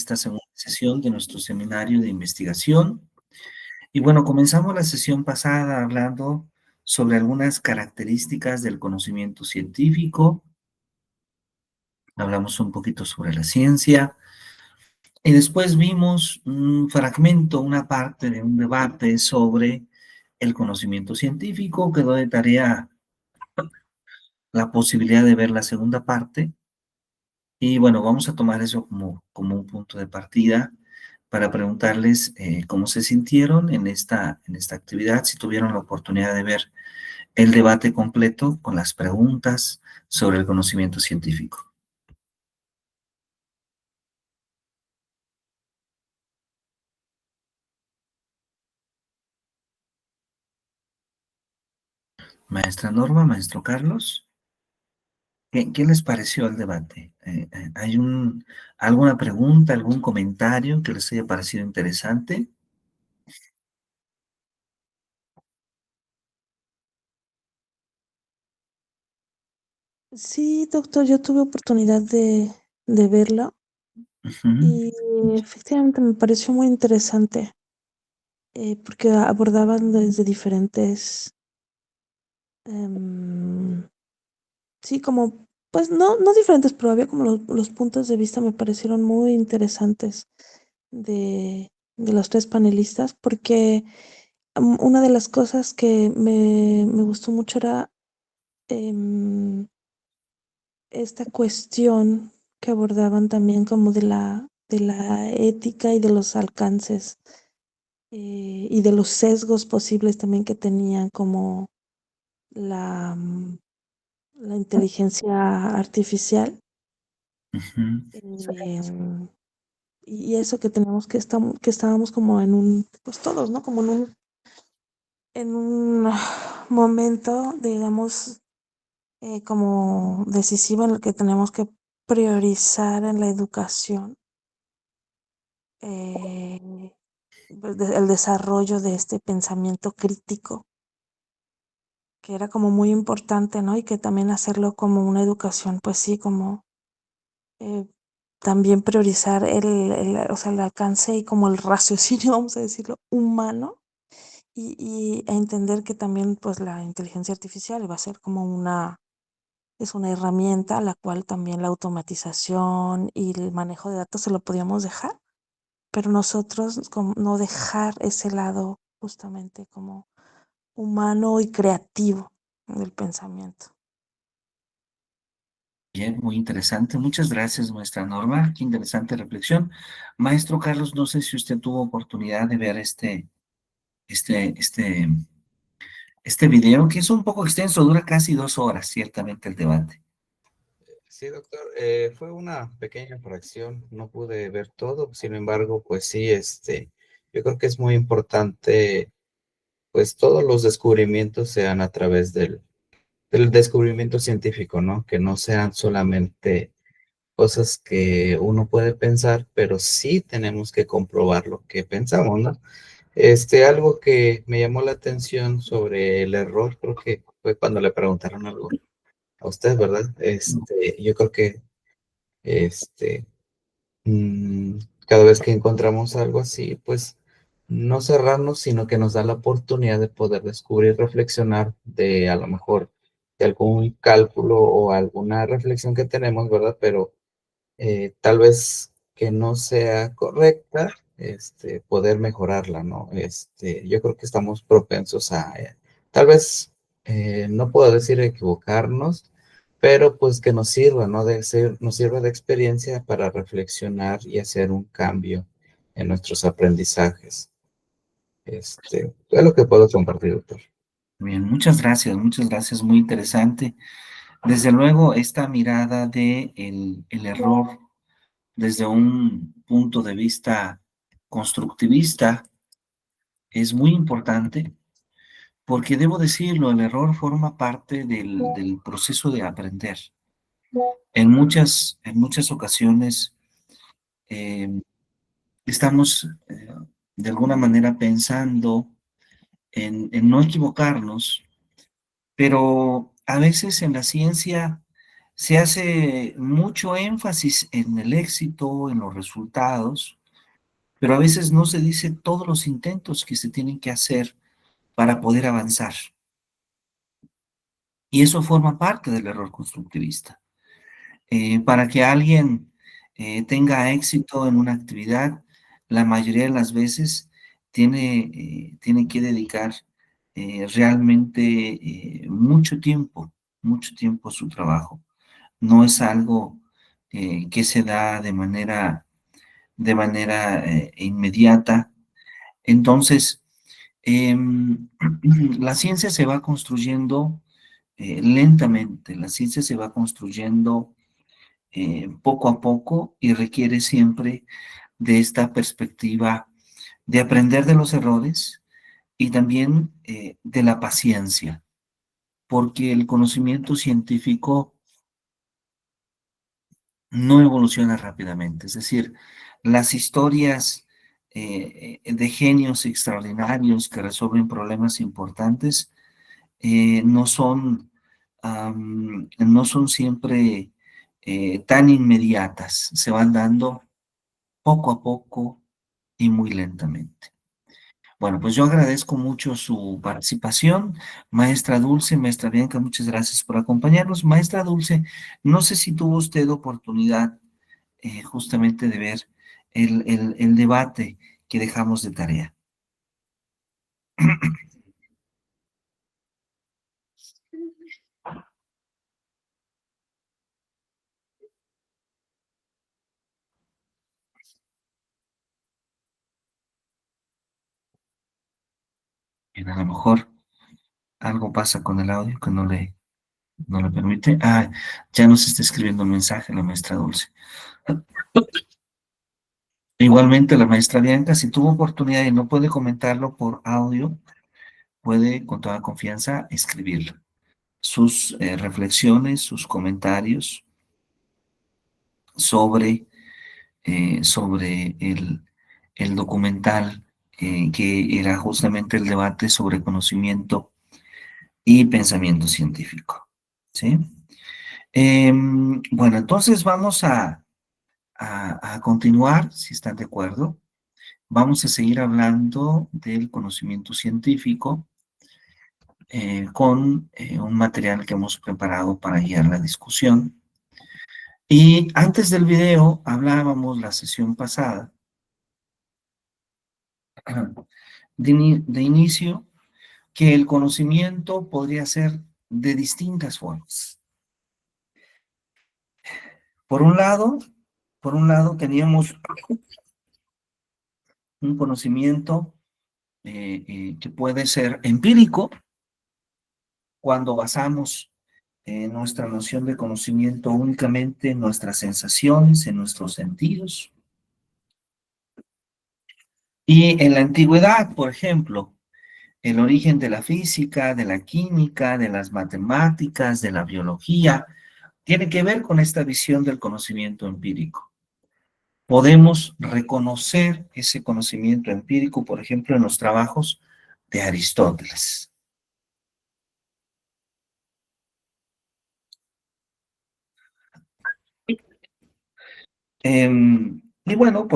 esta segunda sesión de nuestro seminario de investigación. Y bueno, comenzamos la sesión pasada hablando sobre algunas características del conocimiento científico, hablamos un poquito sobre la ciencia, y después vimos un fragmento, una parte de un debate sobre el conocimiento científico. Quedó de tarea la posibilidad de ver la segunda parte. Y bueno, vamos a tomar eso como un punto de partida para preguntarles cómo se sintieron en esta actividad, si tuvieron la oportunidad de ver el debate completo con las preguntas sobre el conocimiento científico. Maestra Norma, maestro Carlos, ¿qué les pareció el debate? ¿Hay alguna pregunta, algún comentario que les haya parecido interesante? Sí, doctor, yo tuve oportunidad de verlo Ujú. y efectivamente me pareció muy interesante porque abordaban desde diferentes, em, sí, como, pues no diferentes, pero había como los puntos de vista me parecieron muy interesantes de los tres panelistas porque una de las cosas que me gustó mucho era em, esta cuestión que abordaban también como de la ética y de los alcances y de los sesgos posibles también que tenían como la, la inteligencia artificial Ujú. eh, y eso que tenemos que estábamos como en un, pues todos, ¿no? Como en un momento, digamos, como decisivo en el que tenemos que priorizar en la educación eh, pues, el desarrollo de este pensamiento crítico, que era como muy importante, ¿no? Y que también hacerlo como una educación, pues sí, como eh, también priorizar o sea, el alcance y como el raciocinio, vamos a decirlo, humano, a entender que también pues la inteligencia artificial va a ser como es una herramienta a la cual también la automatización y el manejo de datos se lo podíamos dejar, pero nosotros como no dejar ese lado justamente como humano y creativo del pensamiento. Bien, muy interesante. Muchas gracias, maestra Norma. Qué interesante reflexión. Maestro Carlos, no sé si usted tuvo oportunidad de ver este, este, este video, que es un poco extenso, dura casi 2 horas, ciertamente, el debate. Sí, doctor, fue una pequeña fracción, no pude ver todo, sin embargo, pues sí, yo creo que es muy importante, pues todos los descubrimientos sean a través del descubrimiento científico, ¿no? Que no sean solamente cosas que uno puede pensar, pero sí tenemos que comprobar lo que pensamos, ¿no? Algo que me llamó la atención sobre el error, creo que fue cuando le preguntaron algo a usted, ¿verdad? Yo creo que, este, mm, cada vez que encontramos algo así, pues no cerrarnos, sino que nos da la oportunidad de poder descubrir, reflexionar de a lo mejor de algún cálculo o alguna reflexión que tenemos, ¿verdad? Pero tal vez que no sea correcta, poder mejorarla, ¿no? Yo creo que estamos propensos a, tal vez, no puedo decir equivocarnos, pero pues que nos sirva, ¿no? Nos sirva de experiencia para reflexionar y hacer un cambio en nuestros aprendizajes. Es lo que puedo compartir, doctor. Bien, muchas gracias, muy interesante. Desde luego, esta mirada de el error desde un punto de vista constructivista es muy importante, porque debo decirlo, el error forma parte del proceso de aprender. En muchas ocasiones eh, estamos de alguna manera pensando en no equivocarnos, pero a veces en la ciencia Se hace mucho énfasis en el éxito, en los resultados, pero a veces no se dice todos los intentos que se tienen que hacer para poder avanzar. Y eso forma parte del error constructivista. Para que alguien tenga éxito en una actividad, la mayoría de las veces tiene que dedicar realmente mucho tiempo a su trabajo. No es algo que se da de manera inmediata. Entonces, la ciencia se va construyendo lentamente, la ciencia se va construyendo poco a poco y requiere siempre de esta perspectiva de aprender de los errores y también de la paciencia, porque el conocimiento científico no evoluciona rápidamente. Es decir, las historias de genios extraordinarios que resuelven problemas importantes no son, no son siempre tan inmediatas, se van dando poco a poco y muy lentamente. Bueno, pues yo agradezco mucho su participación, maestra Dulce, maestra Bianca, muchas gracias por acompañarnos. Maestra Dulce, no sé si tuvo usted oportunidad justamente de ver el debate que dejamos de tarea. Bien, a lo mejor algo pasa con el audio que no le permite. Ah, ya nos está escribiendo un mensaje la maestra Dulce. Igualmente la maestra Bianca, si tuvo oportunidad y no puede comentarlo por audio, puede con toda confianza escribirlo. Sus reflexiones, sus comentarios sobre, sobre el documental que era justamente el debate sobre conocimiento y pensamiento científico. ¿Sí? Bueno, entonces vamos a continuar, si están de acuerdo. Vamos a seguir hablando del conocimiento científico con un material que hemos preparado para guiar la discusión. Y antes del video hablábamos la sesión pasada de inicio que el conocimiento podría ser de distintas formas. Por un lado, teníamos un conocimiento que puede ser empírico cuando basamos nuestra noción de conocimiento únicamente en nuestras sensaciones, en nuestros sentidos. Y en la antigüedad, por ejemplo, el origen de la física, de la química, de las matemáticas, de la biología, tiene que ver con esta visión del conocimiento empírico. Podemos reconocer ese conocimiento empírico, por ejemplo, en los trabajos de Aristóteles. Y bueno,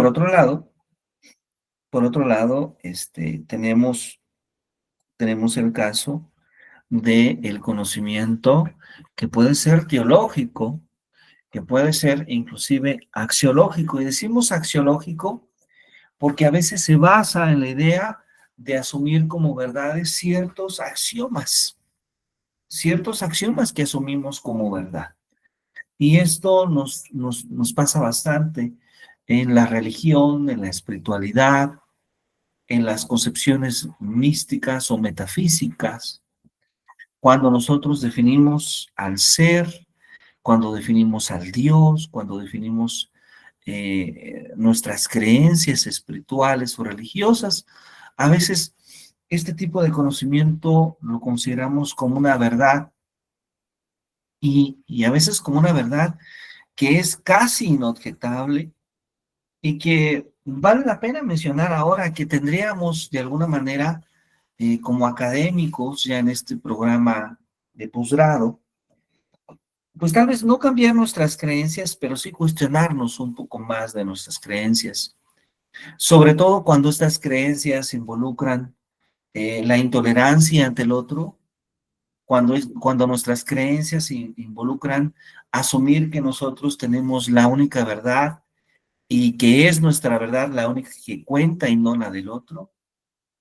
tenemos el caso del conocimiento que puede ser teológico, que puede ser inclusive axiológico. Y decimos axiológico porque a veces se basa en la idea de asumir como verdades ciertos axiomas que asumimos como verdad. Y esto nos pasa bastante en la religión, en la espiritualidad, en las concepciones místicas o metafísicas, cuando nosotros definimos al ser, cuando definimos al Dios, cuando definimos nuestras creencias espirituales o religiosas, a veces este tipo de conocimiento lo consideramos como una verdad y a veces como una verdad que es casi inobjetable y que vale la pena mencionar ahora que tendríamos de alguna manera como académicos ya en este programa de posgrado, pues tal vez no cambiar nuestras creencias, pero sí cuestionarnos un poco más de nuestras creencias. Sobre todo cuando estas creencias involucran la intolerancia ante el otro, cuando nuestras creencias involucran asumir que nosotros tenemos la única verdad y que es nuestra verdad la única que cuenta y no la del otro,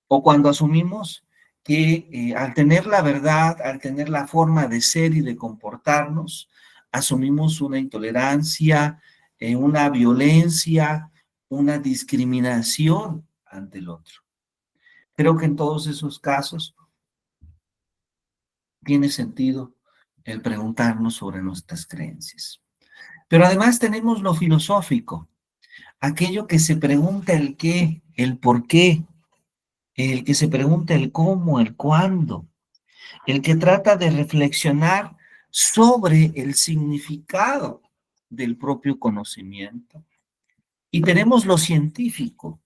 o cuando asumimos que al tener la verdad, al tener la forma de ser y de comportarnos, asumimos una intolerancia, una violencia, una discriminación ante el otro. Creo que en todos esos casos tiene sentido el preguntarnos sobre nuestras creencias. Pero además tenemos lo filosófico, aquello que se pregunta el qué, el por qué, el que se pregunta el cómo, el cuándo, el que trata de reflexionar sobre el significado del propio conocimiento. Y tenemos lo científico,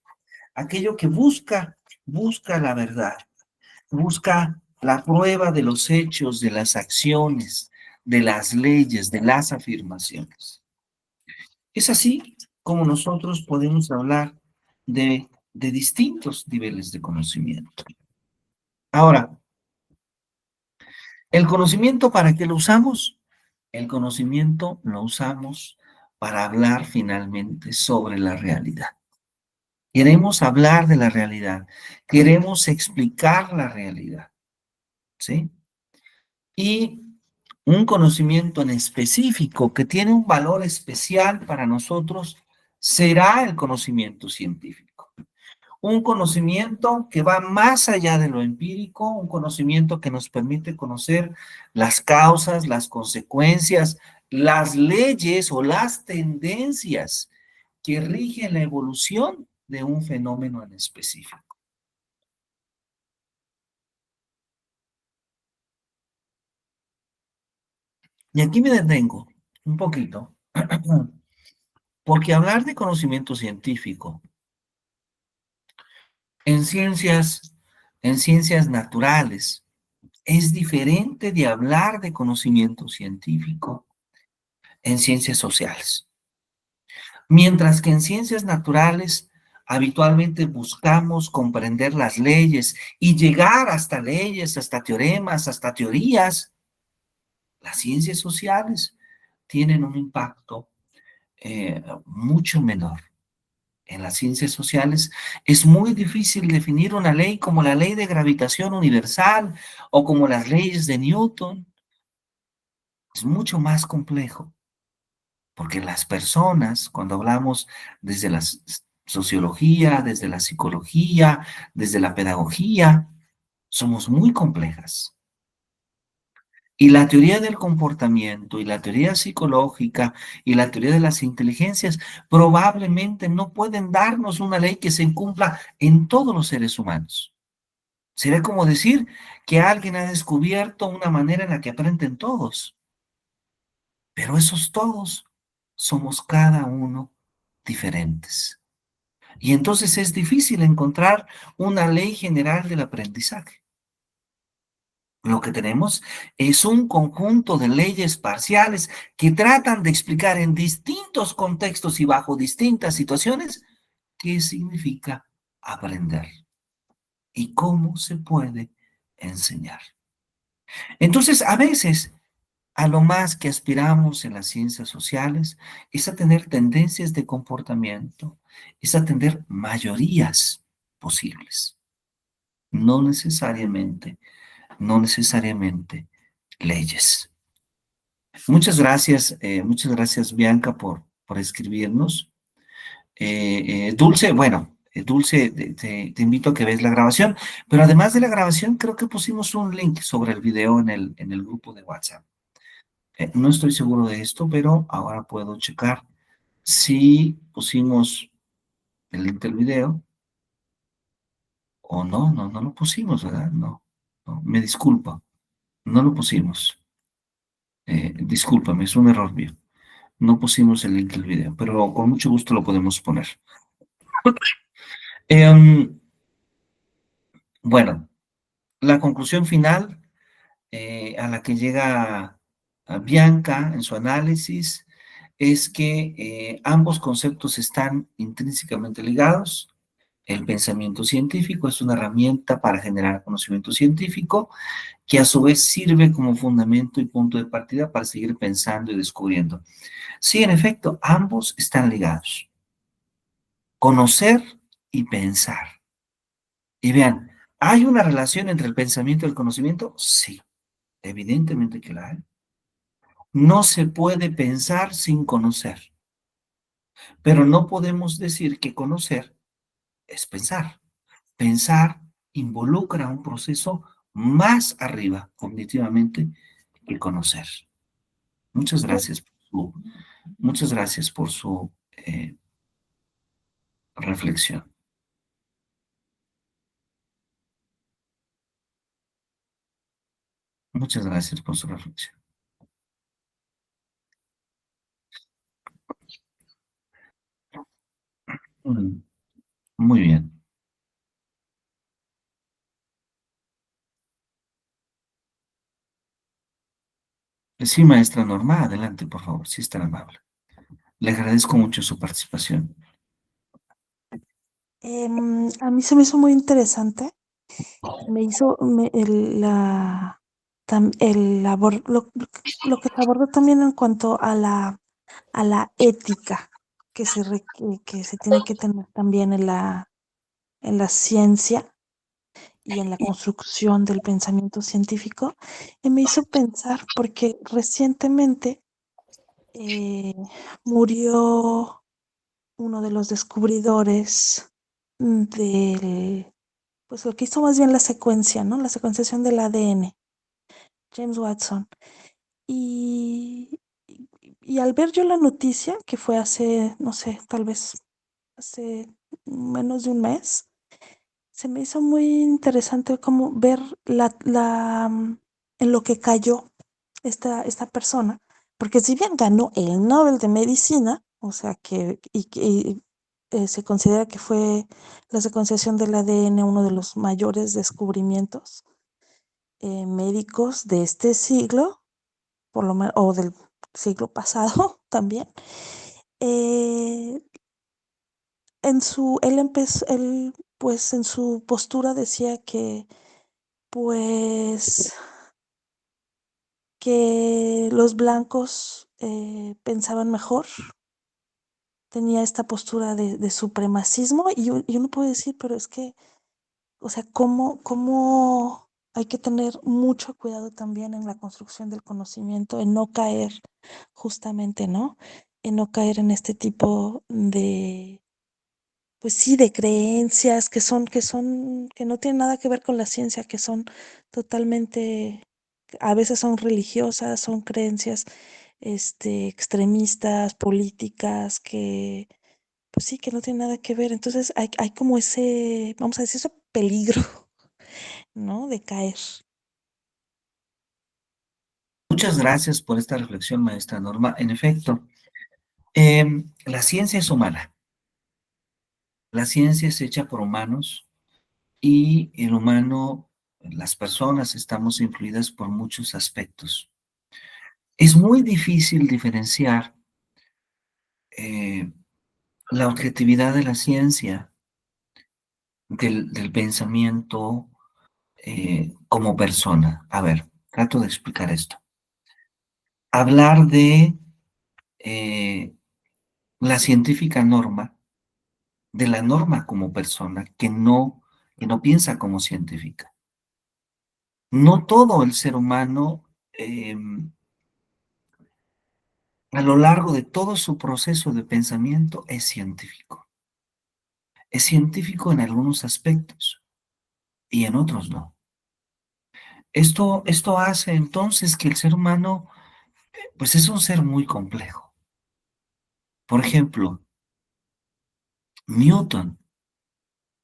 aquello que busca la verdad, busca la prueba de los hechos, de las acciones, de las leyes, de las afirmaciones. Es así como nosotros podemos hablar de distintos niveles de conocimiento. Ahora, ¿el conocimiento para qué lo usamos? El conocimiento lo usamos para hablar finalmente sobre la realidad. Queremos hablar de la realidad, queremos explicar la realidad, ¿sí? Y un conocimiento en específico que tiene un valor especial para nosotros será el conocimiento científico. Un conocimiento que va más allá de lo empírico, un conocimiento que nos permite conocer las causas, las consecuencias, las leyes o las tendencias que rigen la evolución de un fenómeno en específico. Y aquí me detengo un poquito, porque hablar de conocimiento científico en ciencias naturales es diferente de hablar de conocimiento científico en ciencias sociales. Mientras que en ciencias naturales habitualmente buscamos comprender las leyes y llegar hasta leyes, hasta teoremas, hasta teorías, las ciencias sociales tienen un impacto mucho menor. En las ciencias sociales es muy difícil definir una ley como la ley de gravitación universal o como las leyes de Newton. Es mucho más complejo, porque las personas, cuando hablamos desde la sociología, desde la psicología, desde la pedagogía, somos muy complejas. Y la teoría del comportamiento y la teoría psicológica y la teoría de las inteligencias probablemente no pueden darnos una ley que se cumpla en todos los seres humanos. Sería como decir que alguien ha descubierto una manera en la que aprenden todos, pero esos todos somos cada uno diferentes. Y entonces es difícil encontrar una ley general del aprendizaje. Lo que tenemos es un conjunto de leyes parciales que tratan de explicar en distintos contextos y bajo distintas situaciones qué significa aprender y cómo se puede enseñar. Entonces, a veces, a lo más que aspiramos en las ciencias sociales es a tener tendencias de comportamiento, es a tener mayorías posibles, no necesariamente leyes. Muchas gracias Bianca por escribirnos. Dulce, bueno, Dulce, te invito a que veas la grabación, pero además de la grabación, creo que pusimos un link sobre el video en el grupo de WhatsApp. No estoy seguro de esto, pero ahora puedo checar si pusimos el link del video o no lo pusimos, ¿verdad? No, me disculpo, no lo pusimos. Discúlpame, es un error mío. No pusimos el link del video, pero con mucho gusto lo podemos poner. Em, bueno, la conclusión final a la que llega Bianca, en su análisis, es que ambos conceptos están intrínsecamente ligados. El pensamiento científico es una herramienta para generar conocimiento científico que a su vez sirve como fundamento y punto de partida para seguir pensando y descubriendo. Sí, en efecto, ambos están ligados. Conocer y pensar. Y vean, ¿hay una relación entre el pensamiento y el conocimiento? Sí, evidentemente que la hay. No se puede pensar sin conocer, pero no podemos decir que conocer es pensar. Pensar involucra un proceso más arriba cognitivamente que conocer. Muchas gracias por su reflexión. Muchas gracias por su reflexión. Muy bien. Sí, maestra Norma, adelante, por favor, si es tan amable. Le agradezco mucho su participación. A mí se me hizo muy interesante. Me hizo me- el, la, tam- el abor- lo que se abordó también en cuanto a la ética que se tiene que tener también en la ciencia y en la construcción del pensamiento científico. Y me hizo pensar porque recientemente eh, murió uno de los descubridores del, pues lo que hizo más bien la secuencia, ¿no? La secuenciación del ADN, James Watson. Y, y al ver yo la noticia, que fue hace, no sé, tal vez hace menos de un mes, se me hizo muy interesante como ver en lo que cayó esta persona, porque si bien ganó el Nobel de Medicina, o sea se considera que fue la secuenciación del ADN uno de los mayores descubrimientos médicos de este siglo, por lo menos, o del siglo pasado también. Eh, él pues en su postura decía que pues que los blancos pensaban mejor, tenía esta postura de supremacismo y uno puede decir, pero es que, o sea, ¿cómo hay que tener mucho cuidado también en la construcción del conocimiento, en no caer justamente, ¿no? En no caer en este tipo de, pues sí, de creencias que no tienen nada que ver con la ciencia, que son totalmente, a veces son religiosas, son creencias, extremistas, políticas, que, pues sí, que no tienen nada que ver. Entonces hay como ese, vamos a decir, ese peligro, ¿no? De caer. Muchas gracias por esta reflexión, maestra Norma. En efecto, la ciencia es humana. La ciencia es hecha por humanos y el humano, las personas, estamos influidas por muchos aspectos. Es muy difícil diferenciar la objetividad de la ciencia del pensamiento como persona. A ver, trato de explicar esto. Hablar de eh, la científica norma, de la norma como persona, que no piensa como científica. No todo el ser humano, a lo largo de todo su proceso de pensamiento, es científico. Es científico en algunos aspectos y en otros no. Esto hace entonces que el ser humano, pues es un ser muy complejo. Por ejemplo, Newton.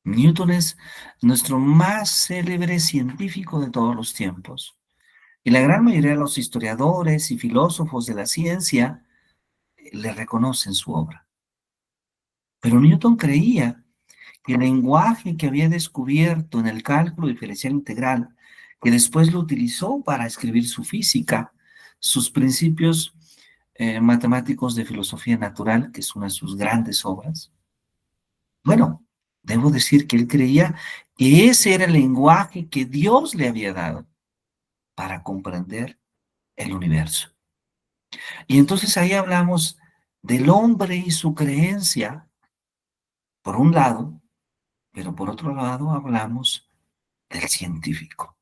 Newton es nuestro más célebre científico de todos los tiempos. Y la gran mayoría de los historiadores y filósofos de la ciencia le reconocen su obra. Pero Newton creía que el lenguaje que había descubierto en el cálculo diferencial integral, que después lo utilizó para escribir su física, sus principios matemáticos de filosofía natural, que es una de sus grandes obras. Bueno, debo decir que él creía que ese era el lenguaje que Dios le había dado para comprender el universo. Y entonces ahí hablamos del hombre y su creencia, por un lado, pero por otro lado hablamos del científico.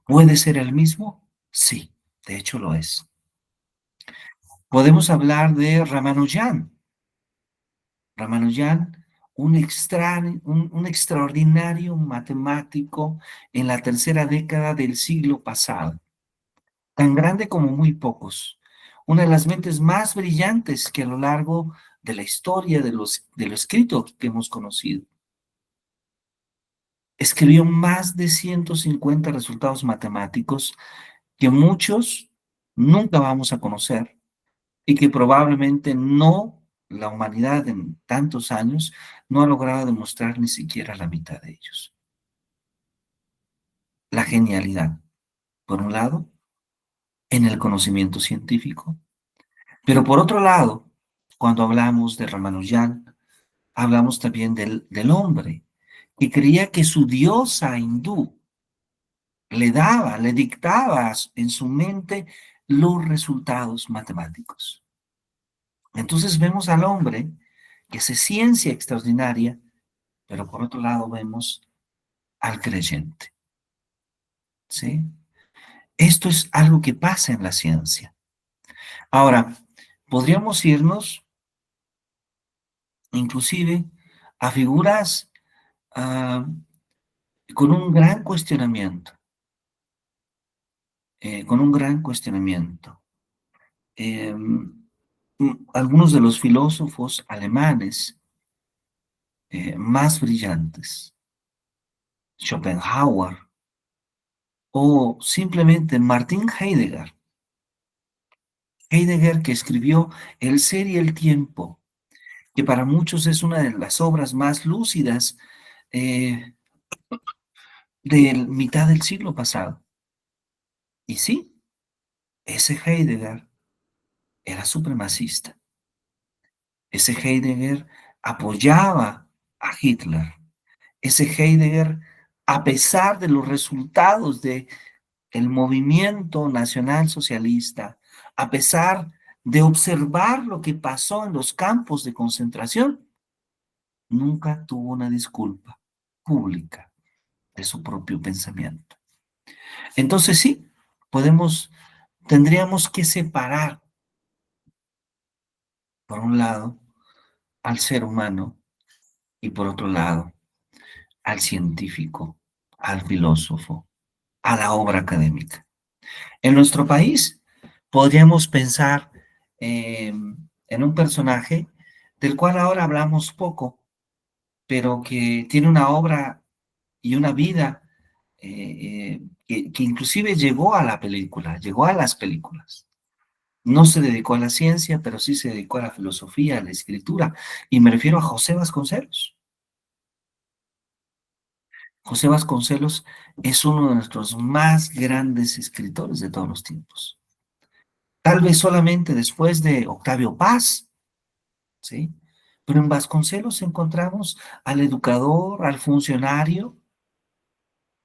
¿Puede ser el mismo? Sí, de hecho lo es. Podemos hablar de Ramanujan. Ramanujan, un extraordinario matemático en la tercera década del siglo pasado, tan grande como muy pocos, una de las mentes más brillantes que a lo largo de la historia de lo escrito que hemos conocido. Escribió más de 150 resultados matemáticos que muchos nunca vamos a conocer y que probablemente la humanidad en tantos años no ha logrado demostrar ni siquiera la mitad de ellos. La genialidad, por un lado, en el conocimiento científico, pero por otro lado, cuando hablamos de Ramanujan, hablamos también del hombre, que creía que su diosa hindú le dictaba en su mente los resultados matemáticos. Entonces vemos al hombre que hace ciencia extraordinaria, pero por otro lado vemos al creyente. ¿Sí? Esto es algo que pasa en la ciencia. Ahora, podríamos irnos inclusive a figuras ah, con un gran cuestionamiento, con un gran cuestionamiento. Algunos de los filósofos alemanes más brillantes, Schopenhauer o simplemente Martin Heidegger. Heidegger, que escribió El ser y el tiempo, que para muchos es una de las obras más lúcidas eh, de mitad del siglo pasado. Y sí, ese Heidegger era supremacista. Ese Heidegger apoyaba a Hitler. Ese Heidegger, a pesar de los resultados del movimiento nacional socialista, a pesar de observar lo que pasó en los campos de concentración, nunca tuvo una disculpa pública de su propio pensamiento. Entonces sí, tendríamos que separar, por un lado, al ser humano y por otro lado, al científico, al filósofo, a la obra académica. En nuestro país podríamos pensar en un personaje del cual ahora hablamos poco, pero que tiene una obra y una vida que inclusive llegó a la película, llegó a las películas. No se dedicó a la ciencia, pero sí se dedicó a la filosofía, a la escritura, y me refiero a José Vasconcelos. José Vasconcelos es uno de nuestros más grandes escritores de todos los tiempos. Tal vez solamente después de Octavio Paz, ¿sí? Pero en Vasconcelos encontramos al educador, al funcionario,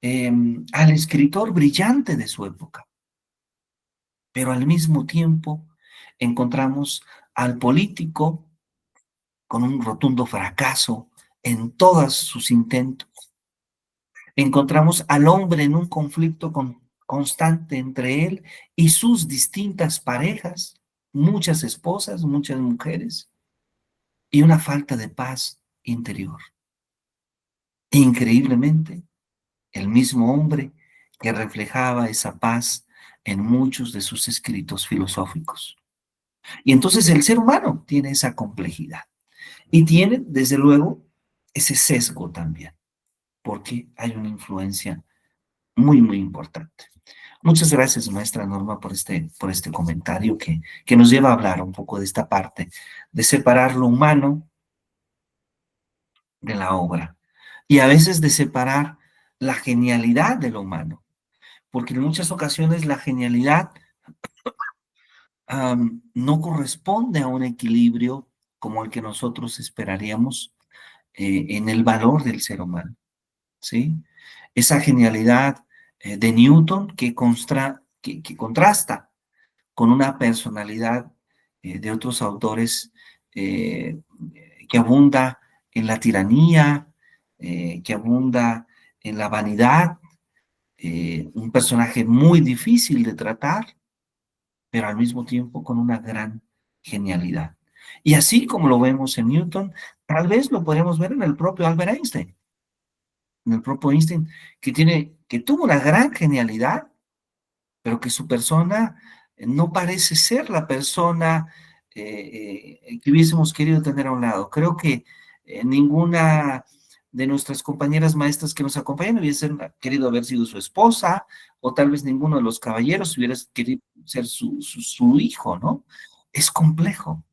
al escritor brillante de su época. Pero al mismo tiempo encontramos al político con un rotundo fracaso en todos sus intentos. Encontramos al hombre en un conflicto constante entre él y sus distintas parejas, muchas esposas, muchas mujeres, y una falta de paz interior. Increíblemente, el mismo hombre que reflejaba esa paz en muchos de sus escritos filosóficos. Y entonces el ser humano tiene esa complejidad y tiene, desde luego, ese sesgo también, porque hay una influencia muy, muy importante. Muchas gracias, maestra Norma, por este comentario que nos lleva a hablar un poco de esta parte, de separar lo humano de la obra y a veces de separar la genialidad de lo humano, porque en muchas ocasiones la genialidad no corresponde a un equilibrio como el que nosotros esperaríamos en el valor del ser humano, ¿sí? Esa genialidad de Newton que contrasta con una personalidad de otros autores eh, que abunda en la tiranía, que abunda en la vanidad, un personaje muy difícil de tratar, pero al mismo tiempo con una gran genialidad. Y así como lo vemos en Newton, tal vez lo podemos ver en el propio Albert Einstein, en el propio Einstein, que tuvo una gran genialidad, pero que su persona no parece ser la persona que hubiésemos querido tener a un lado. Creo que ninguna de nuestras compañeras maestras que nos acompañan hubiese querido haber sido su esposa, o tal vez ninguno de los caballeros hubiera querido ser su hijo, ¿no? Es complejo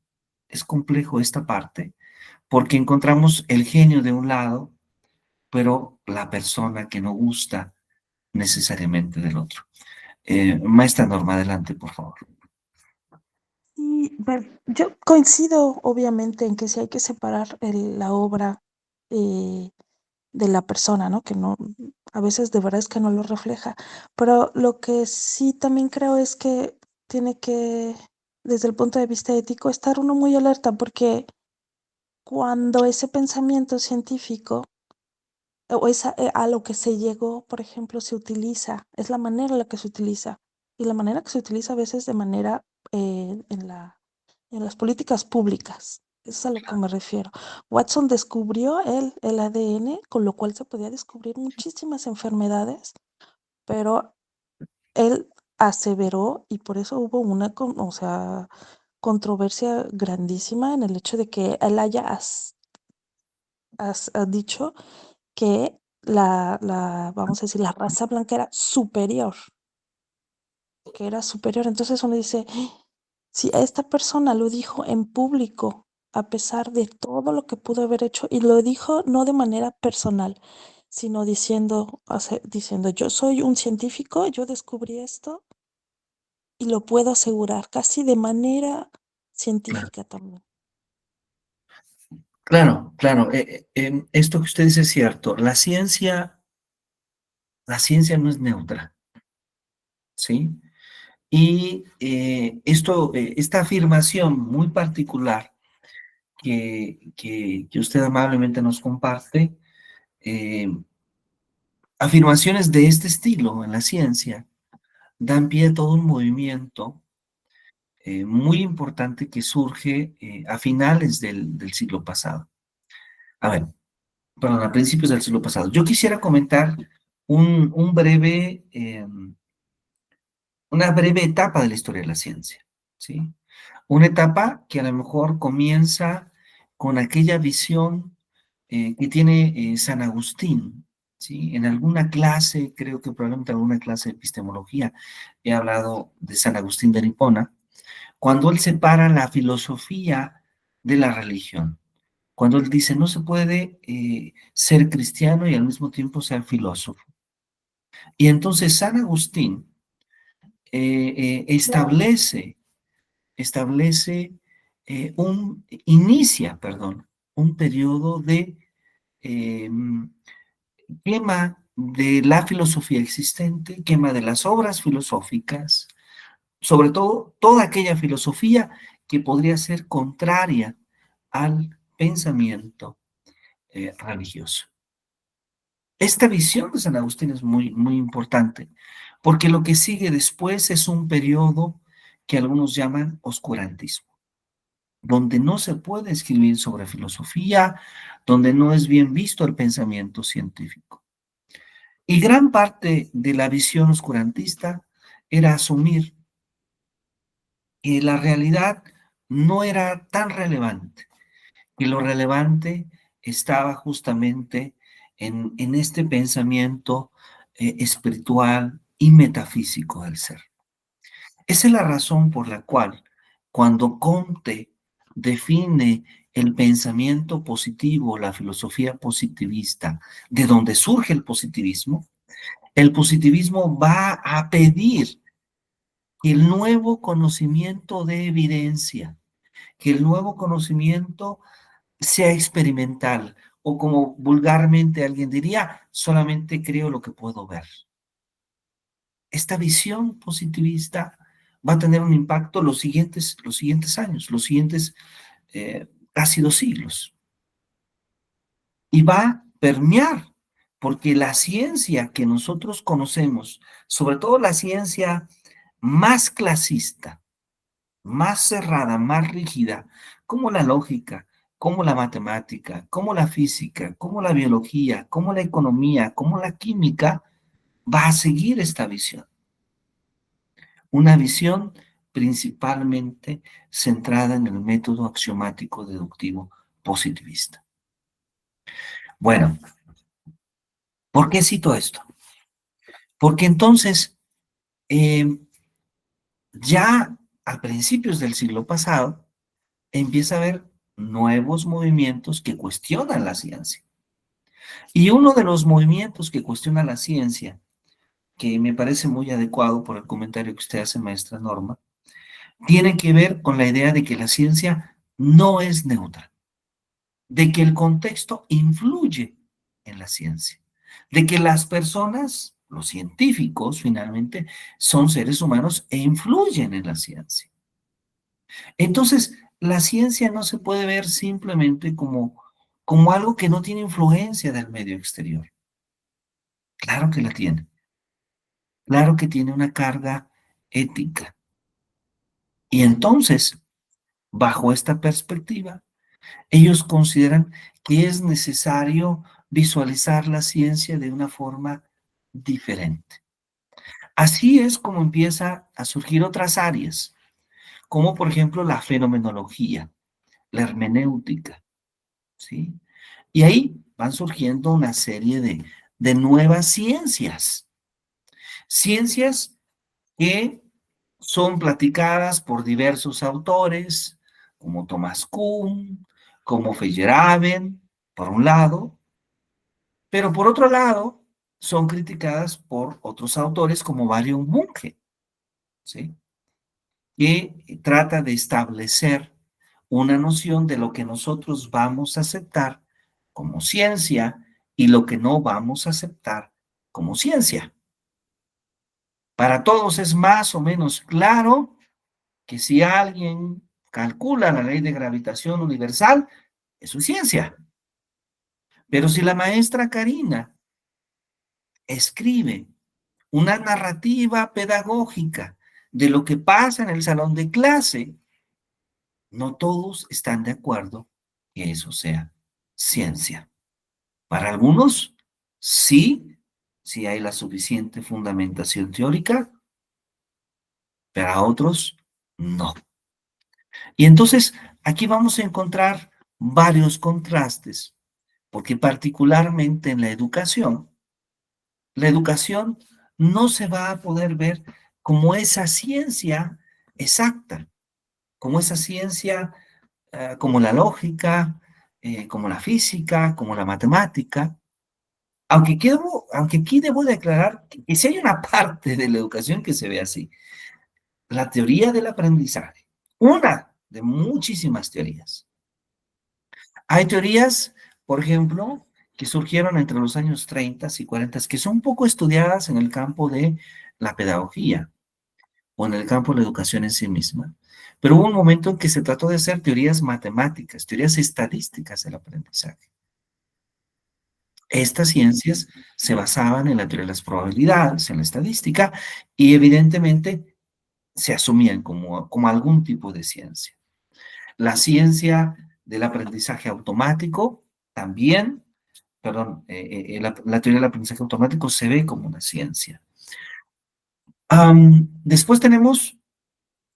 esta parte, porque encontramos el genio de un lado, pero la persona que no gusta necesariamente del otro. Maestra Norma, adelante, por favor. Y yo coincido obviamente en que sí hay que separar la obra eh, de la persona, ¿no? Que no, a veces de verdad es que no lo refleja. Pero lo que sí también creo es que tiene que, desde el punto de vista ético, estar uno muy alerta porque cuando ese pensamiento científico o esa, a lo que se llegó, por ejemplo, se utiliza, es la manera en la que se utiliza. Y la manera que se utiliza a veces de manera en las políticas públicas. Eso es a lo que me refiero. Watson descubrió el ADN, con lo cual se podía descubrir muchísimas enfermedades, pero él aseveró, y por eso hubo una, o sea, controversia grandísima en el hecho de que él haya ha dicho que vamos a decir, la raza blanca era superior, que era superior. Entonces uno dice, si esta persona lo dijo en público, a pesar de todo lo que pudo haber hecho, y lo dijo no de manera personal, sino diciendo, yo soy un científico, yo descubrí esto y lo puedo asegurar, casi de manera Claro, científica también. claro, claro. Esto que usted dice es cierto. La ciencia no es neutra, ¿sí? Y esta afirmación muy particular que usted amablemente nos comparte, eh, afirmaciones de este estilo en la ciencia dan pie a todo un movimiento muy importante que surge a finales del siglo pasado. A ver, perdón, a principios del siglo pasado. Yo quisiera comentar un breve, una breve etapa de la historia de la ciencia, ¿sí? Una etapa que a lo mejor comienza con aquella visión que tiene San Agustín, ¿sí? En alguna clase, creo que probablemente en alguna clase de epistemología, he hablado de San Agustín de Hipona, cuando él separa la filosofía de la religión, cuando él dice no se puede ser cristiano y al mismo tiempo ser filósofo. Y entonces San Agustín establece un periodo de eh, quema de la filosofía existente, quema de las obras filosóficas, sobre todo toda aquella filosofía que podría ser contraria al pensamiento religioso. Esta visión de San Agustín es muy, muy importante, porque lo que sigue después es un periodo que algunos llaman oscurantismo, donde no se puede escribir sobre filosofía, donde no es bien visto el pensamiento científico. Y gran parte de la visión oscurantista era asumir que la realidad no era tan relevante, que lo relevante estaba justamente en este pensamiento espiritual y metafísico del ser. Esa es la razón por la cual cuando Comte define el pensamiento positivo, la filosofía positivista, de donde surge el positivismo va a pedir que el nuevo conocimiento de evidencia, que el nuevo conocimiento sea experimental, o como vulgarmente alguien diría, solamente creo lo que puedo ver. Esta visión positivista va a tener un impacto los siguientes años, los siguientes casi 2 siglos. Y va a permear, porque la ciencia que nosotros conocemos, sobre todo la ciencia más clasista, más cerrada, más rígida, como la lógica, como la matemática, como la física, como la biología, como la economía, como la química, va a seguir esta visión. Una visión principalmente centrada en el método axiomático deductivo positivista. Bueno, ¿por qué cito esto? Porque entonces, ya a principios del siglo pasado, empieza a haber nuevos movimientos que cuestionan la ciencia. Y uno de los movimientos que cuestiona la ciencia, que me parece muy adecuado por el comentario que usted hace, maestra Norma, tiene que ver con la idea de que la ciencia no es neutra, de que el contexto influye en la ciencia, de que las personas, los científicos finalmente, son seres humanos e influyen en la ciencia. Entonces, la ciencia no se puede ver simplemente como algo que no tiene influencia del medio exterior. Claro que la tiene. Claro que tiene una carga ética. Y entonces, bajo esta perspectiva, ellos consideran que es necesario visualizar la ciencia de una forma diferente. Así es como empieza a surgir otras áreas, como por ejemplo la fenomenología, la hermenéutica, ¿sí? Y ahí van surgiendo una serie de nuevas ciencias. Ciencias que son platicadas por diversos autores, como Thomas Kuhn, como Feyerabend, por un lado, pero por otro lado, son criticadas por otros autores como Baron Bunge, ¿sí? Que trata de establecer una noción de lo que nosotros vamos a aceptar como ciencia y lo que no vamos a aceptar como ciencia. Para todos es más o menos claro que si alguien calcula la ley de gravitación universal, eso es ciencia. Pero si la maestra Karina escribe una narrativa pedagógica de lo que pasa en el salón de clase, no todos están de acuerdo que eso sea ciencia. Para algunos, sí, sí hay la suficiente fundamentación teórica, para otros, no. Y entonces, aquí vamos a encontrar varios contrastes, porque particularmente en la educación no se va a poder ver como esa ciencia exacta, como esa ciencia, como la lógica, como la física, como la matemática. Aunque aquí debo declarar que si hay una parte de la educación que se ve así, la teoría del aprendizaje, una de muchísimas teorías. Hay teorías, por ejemplo, que surgieron entre los años 30 y 40, que son poco estudiadas en el campo de la pedagogía o en el campo de la educación en sí misma. Pero hubo un momento en que se trató de hacer teorías matemáticas, teorías estadísticas del aprendizaje. Estas ciencias se basaban en la teoría de las probabilidades, en la estadística, y evidentemente se asumían como algún tipo de ciencia. La ciencia del aprendizaje automático también, perdón, la teoría del aprendizaje automático se ve como una ciencia. Después tenemos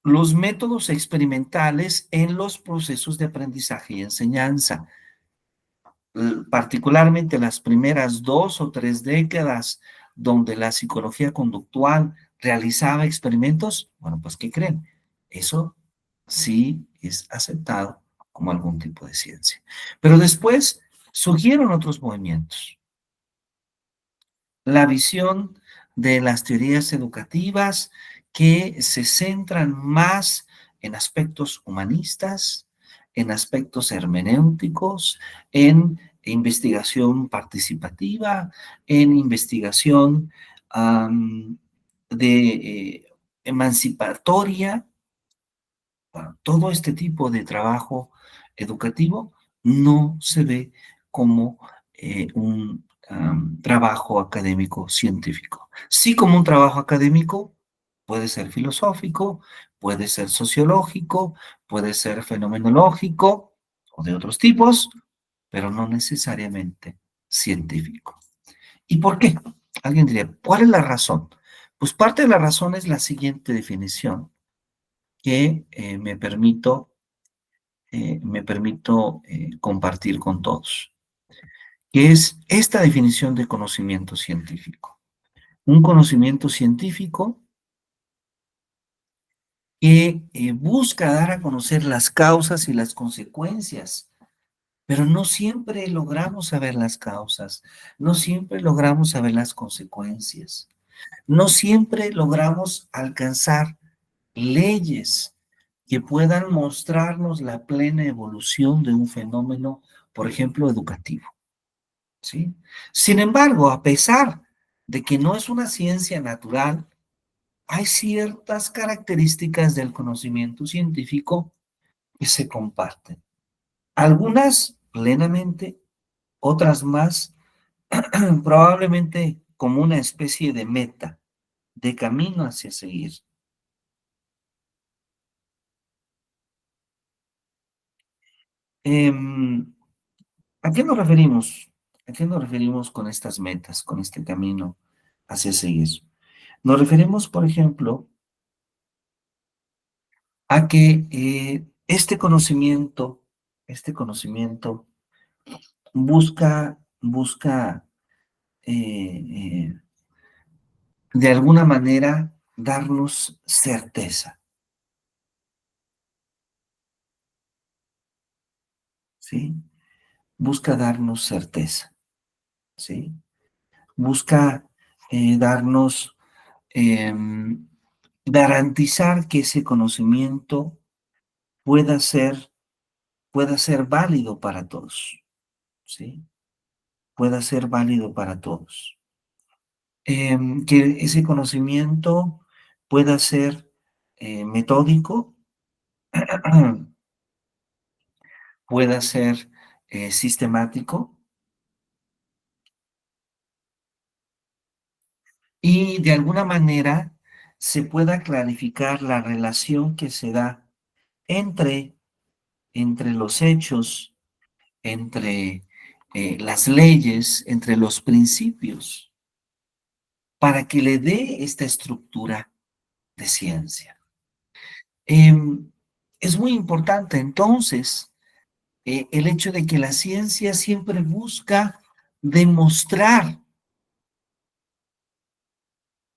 los métodos experimentales en los procesos de aprendizaje y enseñanza. Particularmente las primeras 2 o 3 décadas donde la psicología conductual realizaba experimentos, bueno, pues ¿qué creen? Eso sí es aceptado como algún tipo de ciencia. Pero después surgieron otros movimientos. La visión de las teorías educativas que se centran más en aspectos humanistas, en aspectos hermenéuticos, en investigación participativa, en investigación de emancipatoria. Todo este tipo de trabajo educativo no se ve como un trabajo académico científico. Sí, como un trabajo académico, puede ser filosófico, puede ser sociológico, puede ser fenomenológico o de otros tipos, pero no necesariamente científico. ¿Y por qué? Alguien diría, ¿cuál es la razón? Pues parte de la razón es la siguiente definición que me permito compartir con todos, que es esta definición de conocimiento científico. Un conocimiento científico que busca dar a conocer las causas y las consecuencias, pero no siempre logramos saber las causas, no siempre logramos saber las consecuencias, no siempre logramos alcanzar leyes que puedan mostrarnos la plena evolución de un fenómeno, por ejemplo, educativo, ¿sí? Sin embargo, a pesar de que no es una ciencia natural, hay ciertas características del conocimiento científico que se comparten. Algunas plenamente, otras más, probablemente como una especie de meta, de camino hacia seguir. ¿A qué nos referimos? ¿A qué nos referimos con estas metas, con este camino hacia seguir? Nos referimos, por ejemplo, a que este conocimiento busca de alguna manera darnos certeza, ¿sí? Busca darnos certeza, ¿sí? Busca darnos, garantizar que ese conocimiento pueda ser, pueda ser válido para todos, ¿sí? Pueda ser válido para todos. Que ese conocimiento pueda ser metódico, pueda ser sistemático y de alguna manera se pueda clarificar la relación que se da entre, entre los hechos, entre las leyes, entre los principios, para que le dé esta estructura de ciencia. Es muy importante entonces el hecho de que la ciencia siempre busca demostrar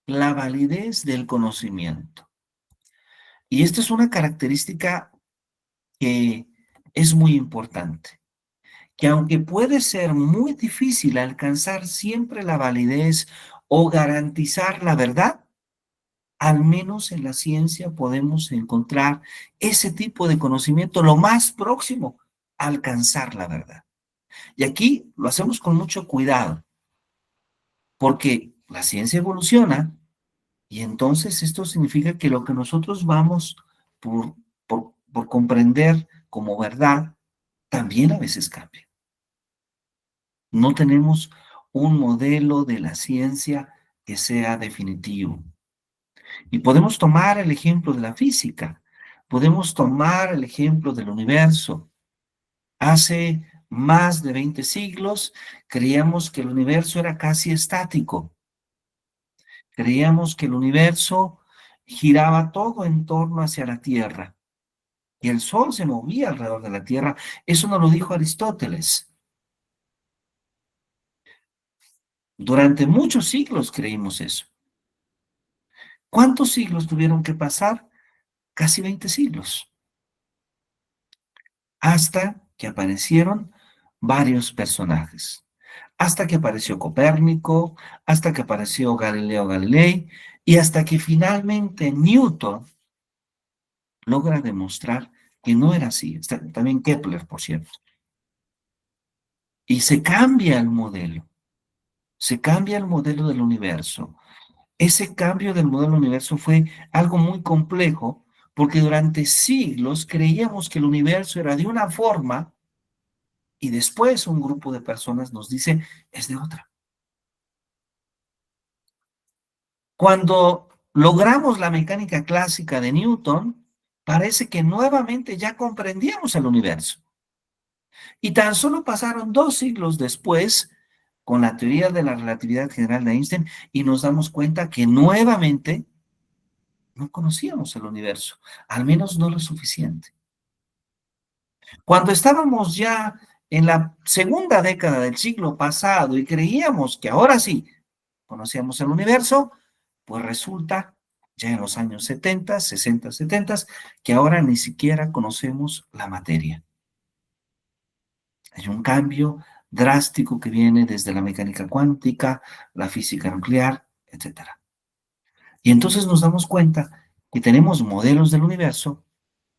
la validez del conocimiento. Y esta es una característica que es muy importante, que aunque puede ser muy difícil alcanzar siempre la validez o garantizar la verdad, al menos en la ciencia podemos encontrar ese tipo de conocimiento lo más próximo a alcanzar la verdad. Y aquí lo hacemos con mucho cuidado, porque la ciencia evoluciona y entonces esto significa que lo que nosotros vamos por comprender como verdad, también a veces cambia. No tenemos un modelo de la ciencia que sea definitivo. Y podemos tomar el ejemplo de la física, podemos tomar el ejemplo del universo. Hace más de 20 siglos creíamos que el universo era casi estático. Creíamos que el universo giraba todo en torno hacia la Tierra y el Sol se movía alrededor de la Tierra. Eso nos lo dijo Aristóteles. Durante muchos siglos creímos eso. ¿Cuántos siglos tuvieron que pasar? Casi 20 siglos. Hasta que aparecieron varios personajes. Hasta que apareció Copérnico, hasta que apareció Galileo Galilei, Y hasta que finalmente Newton logra demostrar que no era así. También Kepler, por cierto. Y se cambia el modelo. Se cambia el modelo del universo. Ese cambio del modelo del universo fue algo muy complejo porque durante siglos creíamos que el universo era de una forma y después un grupo de personas nos dice es de otra. Cuando logramos la mecánica clásica de Newton, parece que nuevamente ya comprendíamos el universo. Y tan solo pasaron 2 siglos después con la teoría de la relatividad general de Einstein y nos damos cuenta que nuevamente no conocíamos el universo, al menos no lo suficiente. Cuando estábamos ya en la segunda década del siglo pasado y creíamos que ahora sí conocíamos el universo, pues resulta ya en los años 70, 60, 70, que ahora ni siquiera conocemos la materia. Hay un cambio drástico que viene desde la mecánica cuántica, la física nuclear, etc. Y entonces nos damos cuenta que tenemos modelos del universo,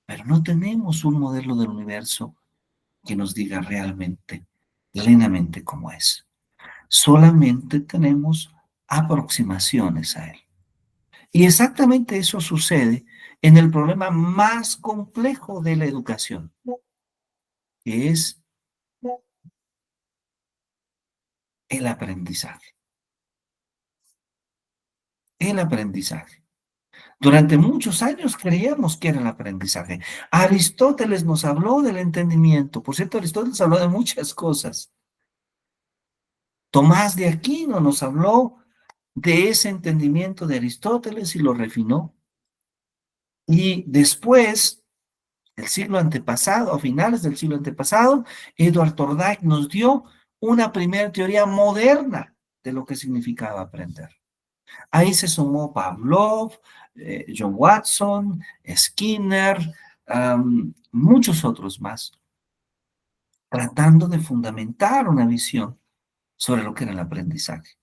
pero no tenemos un modelo del universo que nos diga realmente, plenamente cómo es. Solamente tenemos aproximaciones a él. Y exactamente eso sucede en el problema más complejo de la educación, que es el aprendizaje. El aprendizaje. Durante muchos años creíamos que era el aprendizaje. Aristóteles nos habló del entendimiento. Por cierto, Aristóteles habló de muchas cosas. Tomás de Aquino nos habló de ese entendimiento de Aristóteles y lo refinó. Y después, el siglo antepasado, a finales del siglo antepasado, Edward Thorndike nos dio una primera teoría moderna de lo que significaba aprender. Ahí se sumó Pavlov, John Watson, Skinner, muchos otros más, tratando de fundamentar una visión sobre lo que era el aprendizaje.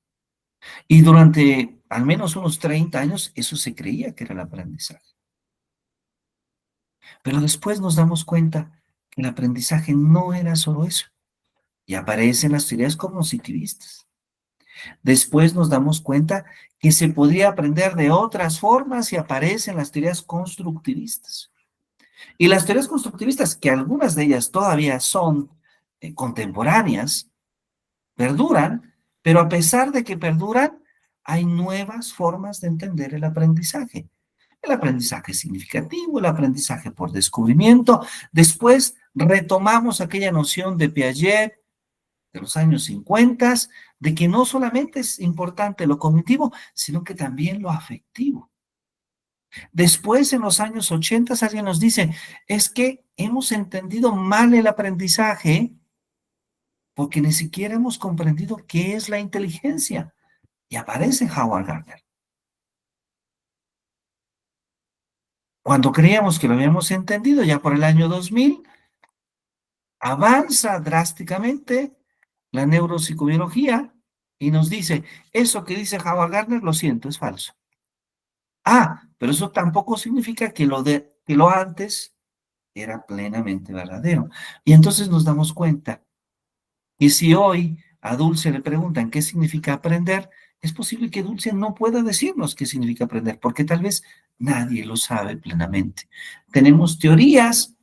Y durante al menos unos 30 años eso se creía que era el aprendizaje. Pero después nos damos cuenta que el aprendizaje no era solo eso. Y aparecen las teorías cognitivistas. Después nos damos cuenta que se podría aprender de otras formas y aparecen las teorías constructivistas. Y las teorías constructivistas, que algunas de ellas todavía son contemporáneas, perduran, pero a pesar de que perduran, hay nuevas formas de entender el aprendizaje. El aprendizaje significativo, el aprendizaje por descubrimiento. Después retomamos aquella noción de Piaget de los años 50, de que no solamente es importante lo cognitivo, sino que también lo afectivo. Después, en los años 80, alguien nos dice, es que hemos entendido mal el aprendizaje porque ni siquiera hemos comprendido qué es la inteligencia. Y aparece Howard Gardner. Cuando creíamos que lo habíamos entendido, ya por el año 2000, avanza drásticamente la neuropsicobiología y nos dice, eso que dice Howard Gardner, lo siento, es falso. Pero eso tampoco significa que lo antes era plenamente verdadero. Y entonces nos damos cuenta que si hoy a Dulce le preguntan qué significa aprender, es posible que Dulce no pueda decirnos qué significa aprender, porque tal vez nadie lo sabe plenamente. Tenemos teorías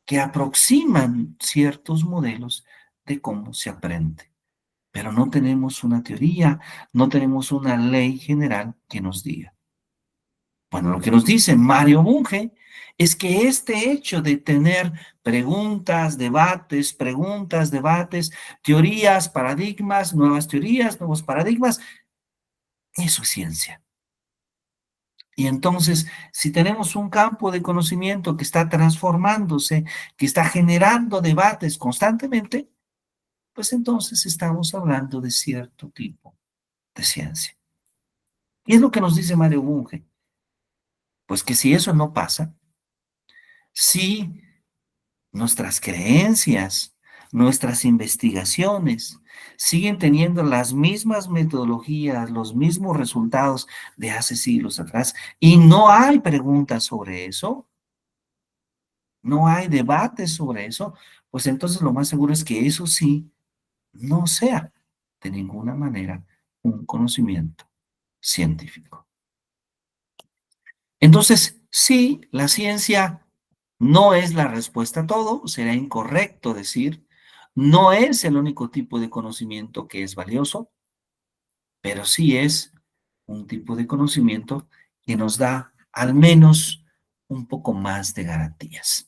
que aproximan ciertos modelos de cómo se aprende, pero no tenemos una teoría, no tenemos una ley general que nos diga. Bueno, lo que nos dice Mario Bunge es que este hecho de tener preguntas, debates, teorías, paradigmas, nuevas teorías, nuevos paradigmas, eso es ciencia. Y entonces, si tenemos un campo de conocimiento que está transformándose, que está generando debates constantemente, pues entonces estamos hablando de cierto tipo de ciencia. ¿Y es lo que nos dice Mario Bunge? Pues que si eso no pasa, si nuestras creencias, nuestras investigaciones siguen teniendo las mismas metodologías, los mismos resultados de hace siglos atrás, y no hay preguntas sobre eso, no hay debates sobre eso, pues entonces lo más seguro es que eso sí no sea de ninguna manera un conocimiento científico. Entonces, sí, la ciencia no es la respuesta a todo, será incorrecto decir, no es el único tipo de conocimiento que es valioso, pero sí es un tipo de conocimiento que nos da al menos un poco más de garantías.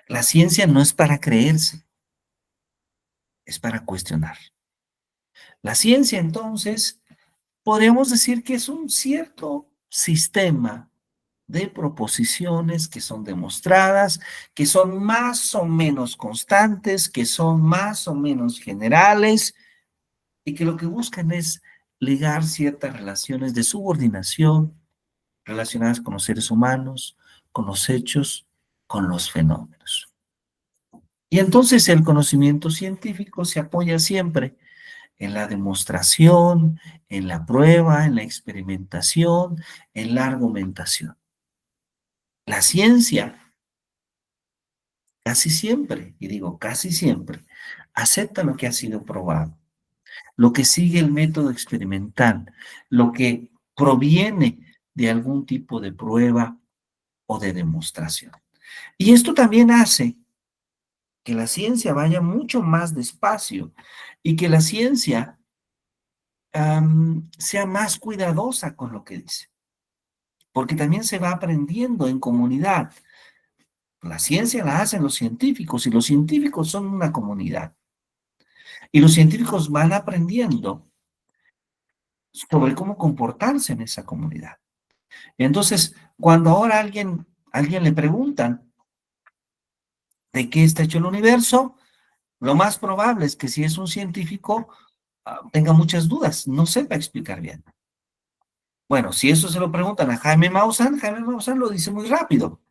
La ciencia no es para creerse, es para cuestionar. La ciencia, entonces, podríamos decir que es un cierto sistema de proposiciones que son demostradas, que son más o menos constantes, que son más o menos generales y que lo que buscan es ligar ciertas relaciones de subordinación relacionadas con los seres humanos, con los hechos, con los fenómenos. Y entonces el conocimiento científico se apoya siempre en la demostración, en la prueba, en la experimentación, en la argumentación. La ciencia casi siempre, y digo casi siempre, acepta lo que ha sido probado, lo que sigue el método experimental, lo que proviene de algún tipo de prueba o de demostración. Y esto también hace que la ciencia vaya mucho más despacio y que la ciencia sea más cuidadosa con lo que dice, porque también se va aprendiendo en comunidad. La ciencia la hacen los científicos y los científicos son una comunidad. Y los científicos van aprendiendo sobre cómo comportarse en esa comunidad. Entonces, cuando ahora alguien le preguntan de qué está hecho el universo, lo más probable es que si es un científico tenga muchas dudas, no sepa explicar bien. Bueno, si eso se lo preguntan a Jaime Maussan lo dice muy rápido.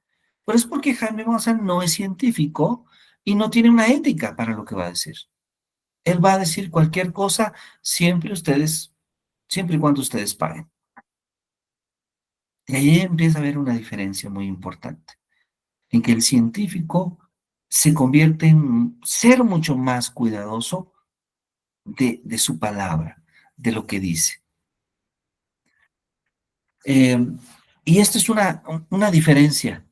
Pero es porque Jaime Maussan no es científico y no tiene una ética para lo que va a decir. Él va a decir cualquier cosa siempre y cuando ustedes paguen. Y ahí empieza a haber una diferencia muy importante, en que el científico se convierte en ser mucho más cuidadoso de su palabra, de lo que dice. Y esto es una diferencia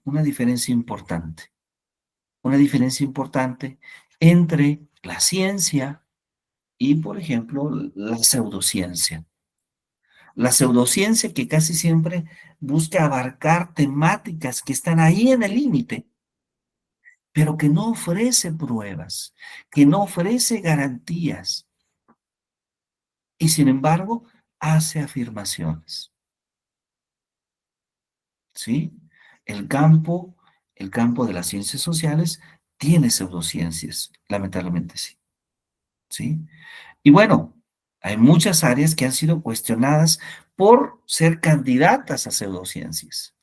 importante entre la ciencia y, por ejemplo, la pseudociencia. La pseudociencia que casi siempre busca abarcar temáticas que están ahí en el límite, pero que no ofrece pruebas, que no ofrece garantías, y sin embargo hace afirmaciones. ¿Sí? El campo, el campo de las ciencias sociales tiene pseudociencias, lamentablemente sí. ¿Sí? Y bueno, hay muchas áreas que han sido cuestionadas por ser candidatas a pseudociencias.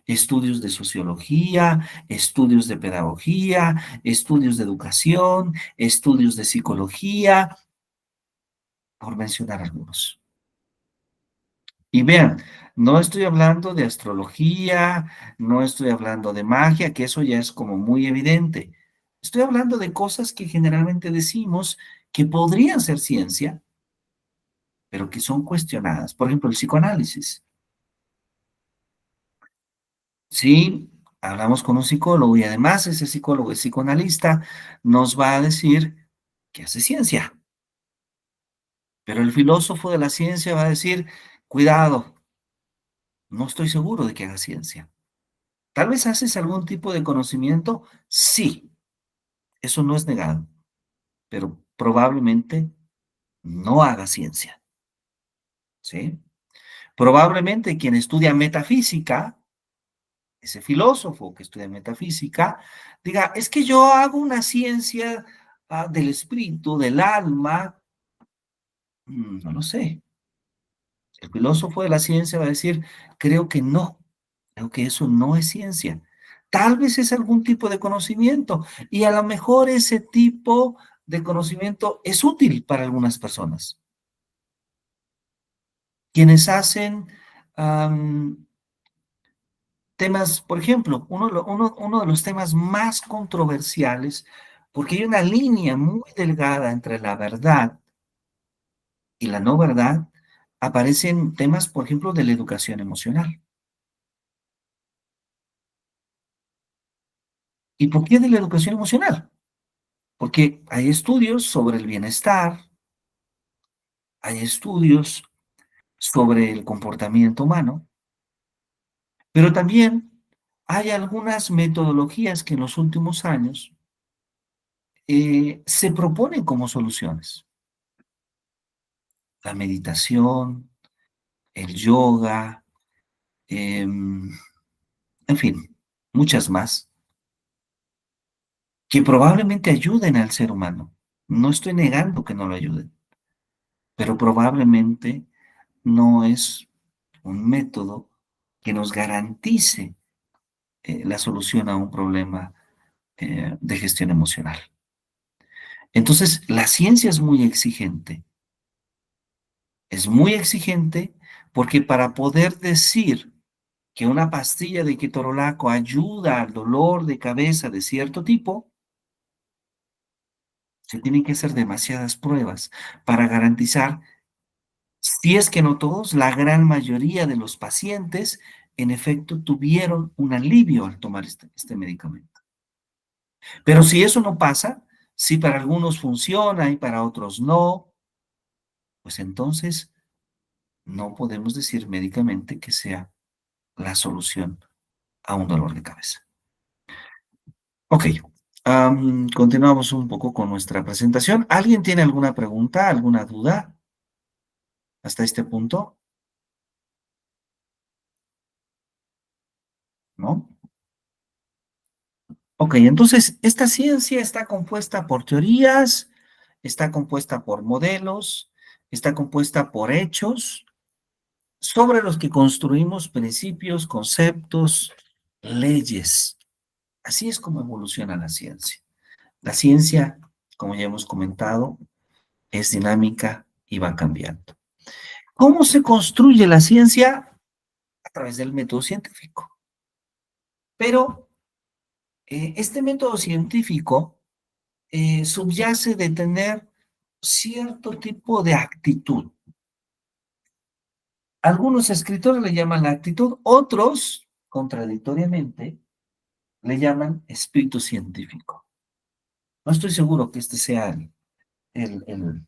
Estudios de sociología, estudios de pedagogía, estudios de educación, estudios de psicología, por mencionar algunos. Y vean, no estoy hablando de astrología, no estoy hablando de magia, que eso ya es como muy evidente. Estoy hablando de cosas que generalmente decimos que podrían ser ciencia, pero que son cuestionadas. Por ejemplo, el psicoanálisis. Sí, hablamos con un psicólogo y además ese psicólogo es psicoanalista, nos va a decir que hace ciencia. Pero el filósofo de la ciencia va a decir, cuidado, no estoy seguro de que haga ciencia. Tal vez haces algún tipo de conocimiento, sí, eso no es negado, pero probablemente no haga ciencia, ¿sí? Probablemente quien estudia metafísica, ese filósofo que estudia metafísica, diga, es que yo hago una ciencia del espíritu, del alma, no lo sé. El filósofo de la ciencia va a decir, creo que no, creo que eso no es ciencia. Tal vez es algún tipo de conocimiento y a lo mejor ese tipo de conocimiento es útil para algunas personas. Quienes hacen temas, por ejemplo, uno de los temas más controversiales, porque hay una línea muy delgada entre la verdad y la no verdad, aparecen temas, por ejemplo, de la educación emocional. ¿Y por qué de la educación emocional? Porque hay estudios sobre el bienestar, hay estudios sobre el comportamiento humano, pero también hay algunas metodologías que en los últimos años se proponen como soluciones. La meditación, el yoga, en fin, muchas más, que probablemente ayuden al ser humano. No estoy negando que no lo ayuden, pero probablemente no es un método que nos garantice la solución a un problema de gestión emocional. Entonces, la ciencia es muy exigente porque para poder decir que una pastilla de ketorolaco ayuda al dolor de cabeza de cierto tipo, se tienen que hacer demasiadas pruebas para garantizar, si es que no todos, la gran mayoría de los pacientes, en efecto, tuvieron un alivio al tomar este medicamento. Pero si eso no pasa, si para algunos funciona y para otros no, pues entonces no podemos decir médicamente que sea la solución a un dolor de cabeza. Ok, continuamos un poco con nuestra presentación. ¿Alguien tiene alguna pregunta, alguna duda hasta este punto? ¿No? Ok, entonces esta ciencia está compuesta por teorías, está compuesta por modelos, está compuesta por hechos sobre los que construimos principios, conceptos, leyes. Así es como evoluciona la ciencia. La ciencia, como ya hemos comentado, es dinámica y va cambiando. ¿Cómo se construye la ciencia? A través del método científico. Pero este método científico subyace de tener cierto tipo de actitud. Algunos escritores le llaman la actitud, otros, contradictoriamente, le llaman espíritu científico. No estoy seguro que este sea el, el,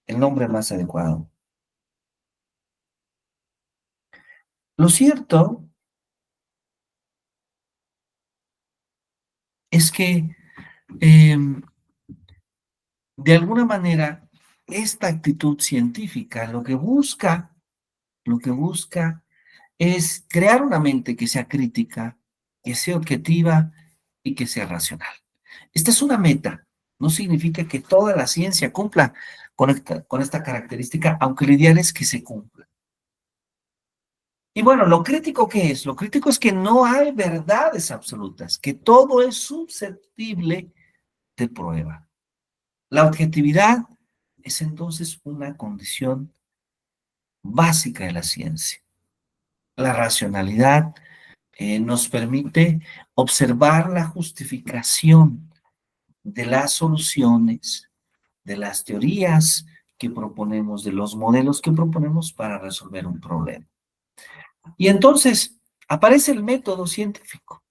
el nombre más adecuado. Lo cierto es que de alguna manera esta actitud científica lo que busca es crear una mente que sea crítica, que sea objetiva y que sea racional. Esta es una meta, no significa que toda la ciencia cumpla con esta característica, aunque lo ideal es que se cumpla. Y bueno, lo crítico ¿qué es? Lo crítico es que no hay verdades absolutas, que todo es susceptible de prueba. La objetividad es entonces una condición básica de la ciencia. La racionalidad nos permite observar la justificación de las soluciones, de las teorías que proponemos, de los modelos que proponemos para resolver un problema. Y entonces aparece el método científico.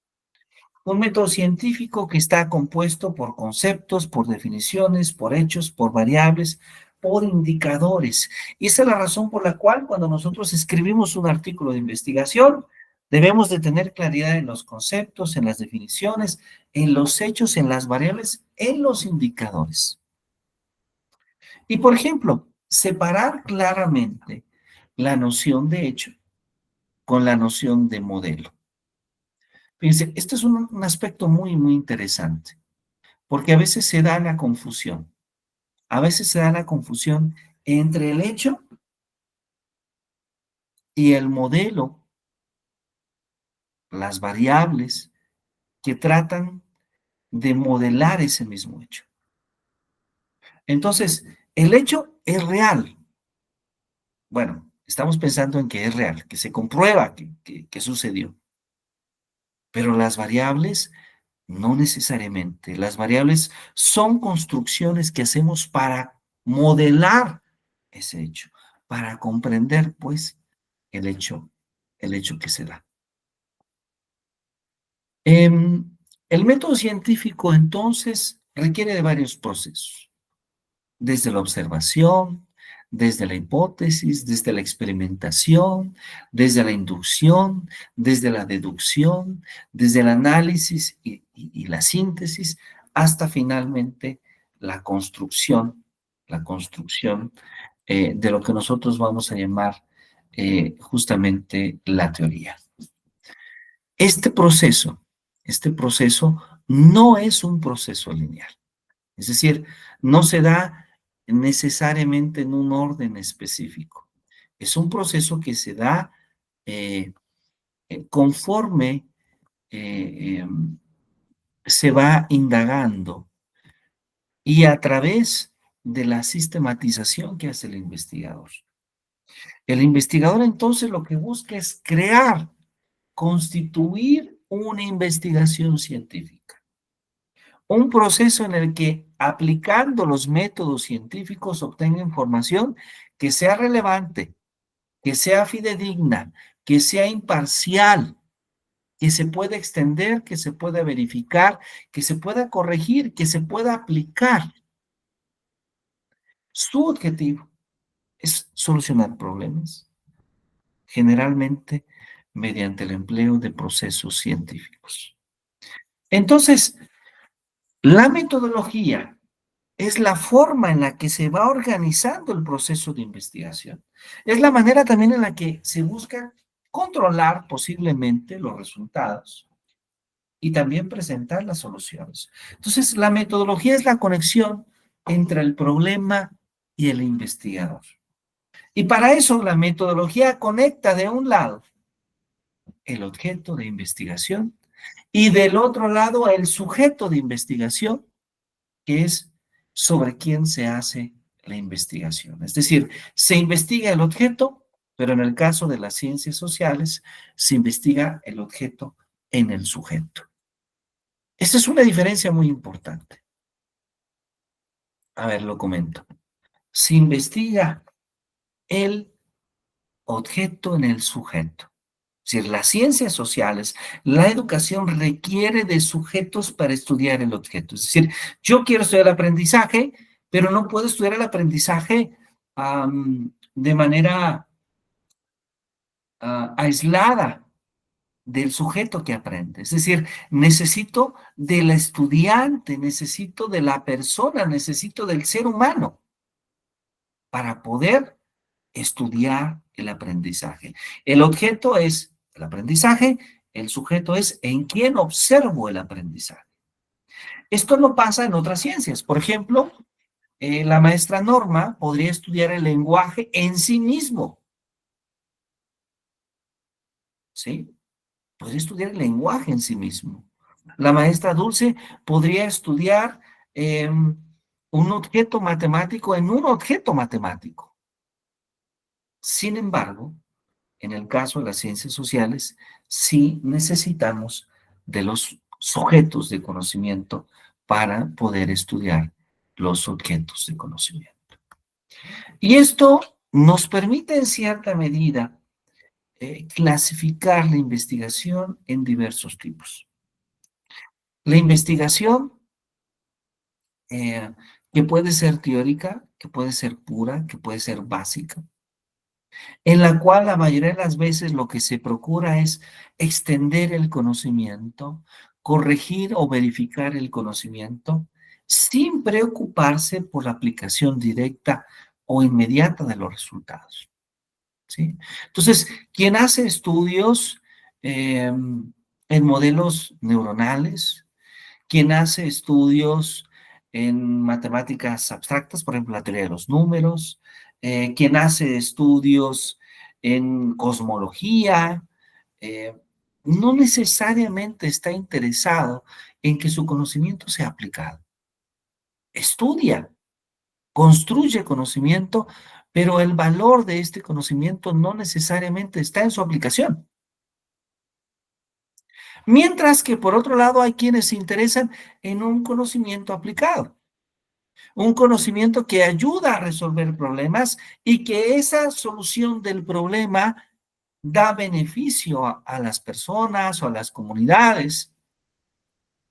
Un método científico que está compuesto por conceptos, por definiciones, por hechos, por variables, por indicadores. Y esa es la razón por la cual cuando nosotros escribimos un artículo de investigación, debemos de tener claridad en los conceptos, en las definiciones, en los hechos, en las variables, en los indicadores. Y por ejemplo, separar claramente la noción de hecho con la noción de modelo. Fíjense, este es un aspecto muy, muy interesante, porque a veces se da la confusión. A veces se da la confusión entre el hecho y el modelo, las variables que tratan de modelar ese mismo hecho. Entonces, el hecho es real. Bueno, estamos pensando en que es real, que se comprueba que sucedió. Pero las variables, no necesariamente. Las variables son construcciones que hacemos para modelar ese hecho, para comprender, pues, el hecho que se da. El método científico, entonces, requiere de varios procesos, desde la observación, desde la hipótesis, desde la experimentación, desde la inducción, desde la deducción, desde el análisis y la síntesis, hasta finalmente la construcción de lo que nosotros vamos a llamar justamente la teoría. Este proceso no es un proceso lineal. Es decir, no se da necesariamente en un orden específico. Es un proceso que se da conforme se va indagando y a través de la sistematización que hace el investigador. El investigador entonces lo que busca es crear, constituir una investigación científica. Un proceso en el que aplicando los métodos científicos obtenga información que sea relevante, que sea fidedigna, que sea imparcial, que se pueda extender, que se pueda verificar, que se pueda corregir, que se pueda aplicar. Su objetivo es solucionar problemas, generalmente mediante el empleo de procesos científicos. Entonces, la metodología es la forma en la que se va organizando el proceso de investigación. Es la manera también en la que se busca controlar posiblemente los resultados y también presentar las soluciones. Entonces, la metodología es la conexión entre el problema y el investigador. Y para eso la metodología conecta de un lado el objeto de investigación y del otro lado el sujeto de investigación, que es sobre quién se hace la investigación. Es decir, se investiga el objeto, pero en el caso de las ciencias sociales, se investiga el objeto en el sujeto. Esta es una diferencia muy importante. A ver, lo comento. Se investiga el objeto en el sujeto. Es decir, las ciencias sociales, la educación requiere de sujetos para estudiar el objeto. Es decir, yo quiero estudiar el aprendizaje, pero no puedo estudiar el aprendizaje de manera aislada del sujeto que aprende. Es decir, necesito del estudiante, necesito de la persona, necesito del ser humano para poder estudiar el aprendizaje. El objeto es el aprendizaje, el sujeto es en quién observo el aprendizaje. Esto no pasa en otras ciencias. Por ejemplo, la maestra Norma podría estudiar el lenguaje en sí mismo. ¿Sí? Podría estudiar el lenguaje en sí mismo. La maestra Dulce podría estudiar un objeto matemático en un objeto matemático. Sin embargo, en el caso de las ciencias sociales, sí necesitamos de los sujetos de conocimiento para poder estudiar los objetos de conocimiento. Y esto nos permite en cierta medida clasificar la investigación en diversos tipos. La investigación que puede ser teórica, que puede ser pura, que puede ser básica, en la cual la mayoría de las veces lo que se procura es extender el conocimiento, corregir o verificar el conocimiento, sin preocuparse por la aplicación directa o inmediata de los resultados. ¿Sí? Entonces, quien hace estudios en modelos neuronales, quien hace estudios en matemáticas abstractas, por ejemplo, la teoría de los números, quien hace estudios en cosmología, no necesariamente está interesado en que su conocimiento sea aplicado. Estudia, construye conocimiento, pero el valor de este conocimiento no necesariamente está en su aplicación. Mientras que por otro lado hay quienes se interesan en un conocimiento aplicado, un conocimiento que ayuda a resolver problemas y que esa solución del problema da beneficio a las personas o a las comunidades.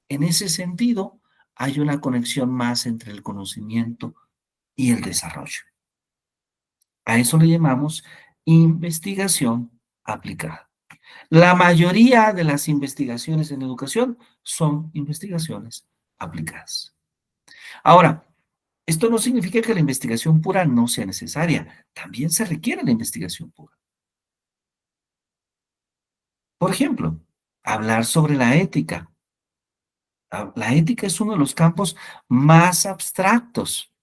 En ese sentido, hay una conexión más entre el conocimiento y el desarrollo. A eso le llamamos investigación aplicada. La mayoría de las investigaciones en educación son investigaciones aplicadas. Ahora, esto no significa que la investigación pura no sea necesaria. También se requiere la investigación pura. Por ejemplo, hablar sobre la ética. La ética es uno de los campos más abstractos.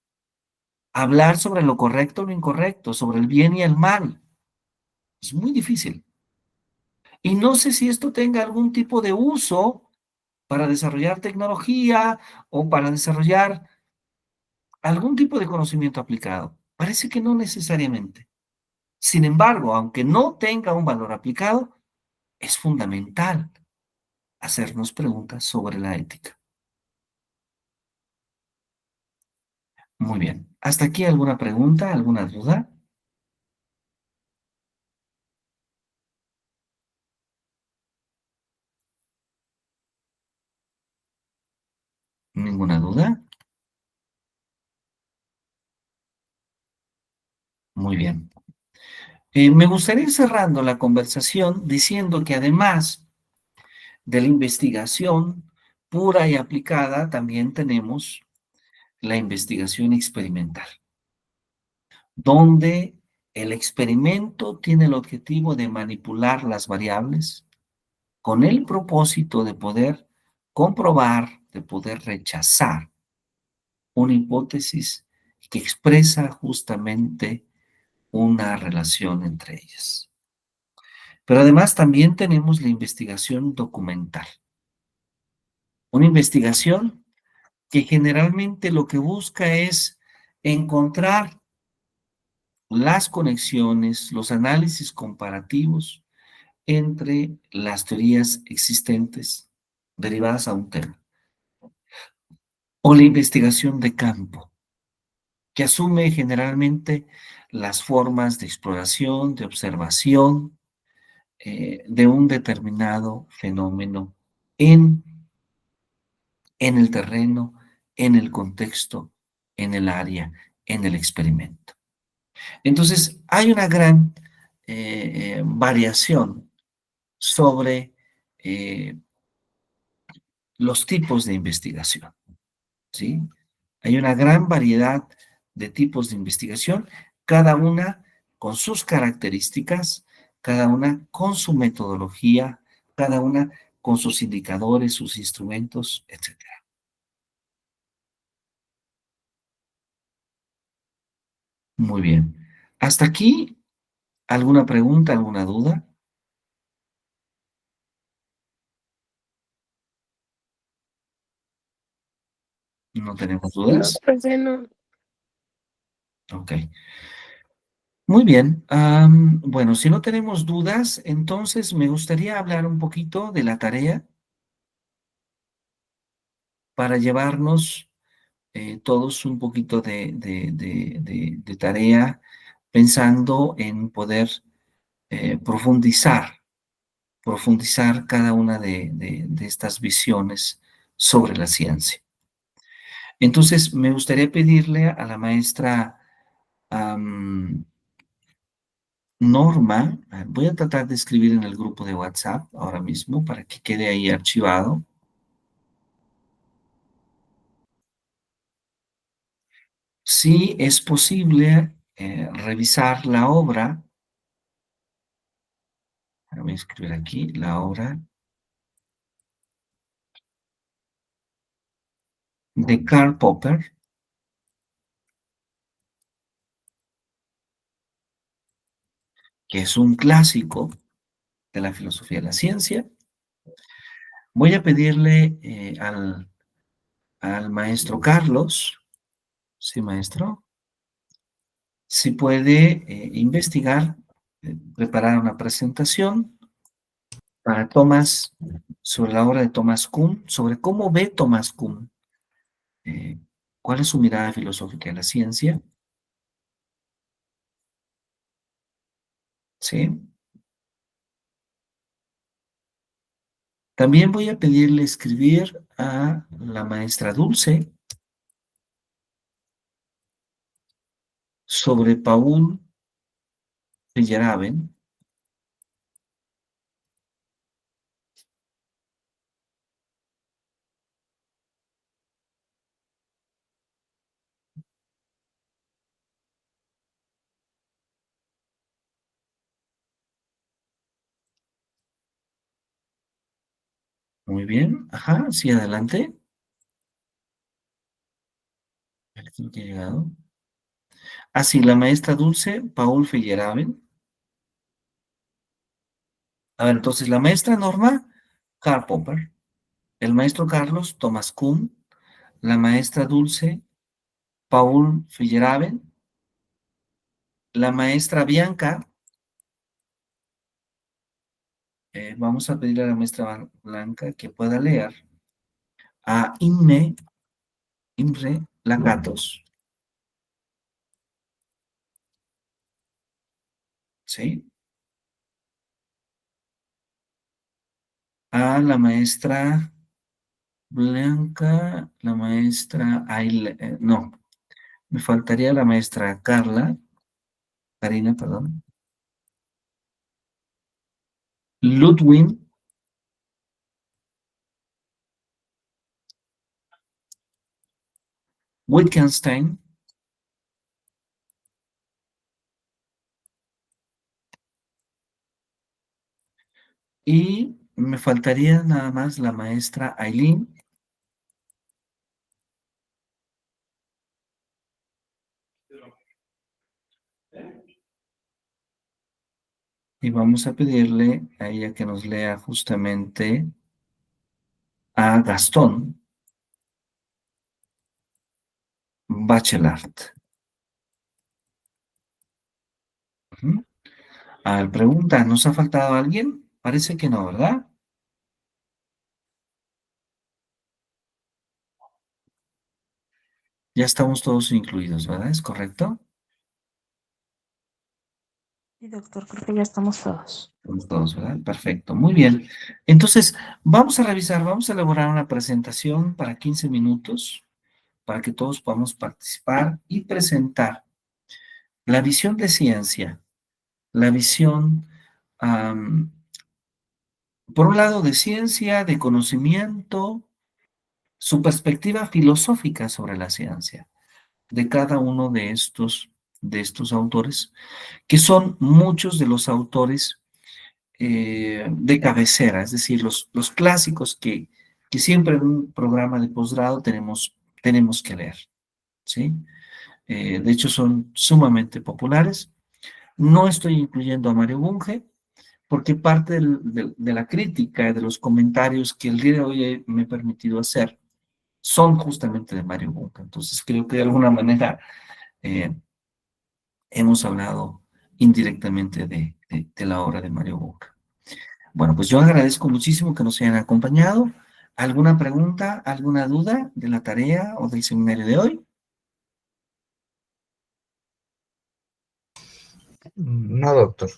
Hablar sobre lo correcto o lo incorrecto, sobre el bien y el mal. Es muy difícil. Y no sé si esto tenga algún tipo de uso para desarrollar tecnología o para desarrollar algún tipo de conocimiento aplicado. Parece que no necesariamente. Sin embargo, aunque no tenga un valor aplicado, es fundamental hacernos preguntas sobre la ética. Muy bien. ¿Hasta aquí alguna pregunta, alguna duda? ¿Ninguna duda? Muy bien. Me gustaría ir cerrando la conversación diciendo que además de la investigación pura y aplicada, también tenemos la investigación experimental, donde el experimento tiene el objetivo de manipular las variables con el propósito de poder comprobar, de poder rechazar una hipótesis que expresa justamente una relación entre ellas. Pero además también tenemos la investigación documental, una investigación que generalmente lo que busca es encontrar las conexiones, los análisis comparativos entre las teorías existentes derivadas a un tema, o la investigación de campo, que asume generalmente las formas de exploración, de observación de un determinado fenómeno en, en el terreno, en el contexto, en el área, en el experimento. Entonces, hay una gran variación sobre los tipos de investigación, ¿sí? Hay una gran variedad de tipos de investigación, cada una con sus características, cada una con su metodología, cada una con sus indicadores, sus instrumentos, etcétera. Muy bien. Hasta aquí, ¿alguna pregunta, alguna duda? ¿No tenemos No, dudas? profe, no. Ok. Muy bien. Bueno, si no tenemos dudas, entonces me gustaría hablar un poquito de la tarea para llevarnos todos un poquito de tarea pensando en poder profundizar cada una de estas visiones sobre la ciencia. Entonces, me gustaría pedirle a la maestra Norma, voy a tratar de escribir en el grupo de WhatsApp ahora mismo para que quede ahí archivado. Si es posible revisar la obra, voy a escribir aquí, la obra de Karl Popper, que es un clásico de la filosofía de la ciencia, Voy a pedirle al maestro Carlos, sí, maestro, si puede investigar, preparar una presentación para Thomas, sobre la obra de Thomas Kuhn, sobre cómo ve Thomas Kuhn, eh, cuál es su mirada filosófica de la ciencia, ¿sí? También voy a pedirle escribir a la maestra Dulce sobre Paul Feyerabend. Muy bien, ajá, sí, adelante. ¿Quién que ha llegado? Ah, sí, la maestra Dulce, Paul Feyerabend. A ver, entonces, la maestra Norma, Karl Popper. El maestro Carlos, Thomas Kuhn. La maestra Dulce, Paul Feyerabend. La maestra Bianca, vamos a pedirle a la maestra Blanca que pueda leer a Imre Lakatos, ¿sí? A la maestra Blanca, la maestra no, me faltaría la maestra Karina, perdón. Ludwig Wittgenstein. Y me faltaría nada más la maestra Aileen. Y vamos a pedirle a ella que nos lea justamente a Gastón Bachelard. Ujú. A ver, pregunta, ¿nos ha faltado alguien? Parece que no, ¿verdad? Ya estamos todos incluidos, ¿verdad? ¿Es correcto? Sí, doctor, creo que ya estamos todos. Estamos todos, ¿verdad? Perfecto, muy bien. Entonces, vamos a revisar, vamos a elaborar una presentación para 15 minutos para que todos podamos participar y presentar la visión de ciencia, la visión, por un lado, de ciencia, de conocimiento, su perspectiva filosófica sobre la ciencia de cada uno de estos autores, que son muchos de los autores de cabecera, es decir, los clásicos que siempre en un programa de posgrado tenemos que leer, ¿sí? De hecho, son sumamente populares. No estoy incluyendo a Mario Bunge, porque parte de la crítica, de los comentarios que el día de hoy me he permitido hacer, son justamente de Mario Bunge. Entonces, creo que de alguna manera eh, hemos hablado indirectamente de la obra de Mario Bunge. Bueno, pues yo agradezco muchísimo que nos hayan acompañado. ¿Alguna pregunta, alguna duda de la tarea o del seminario de hoy? No, doctor.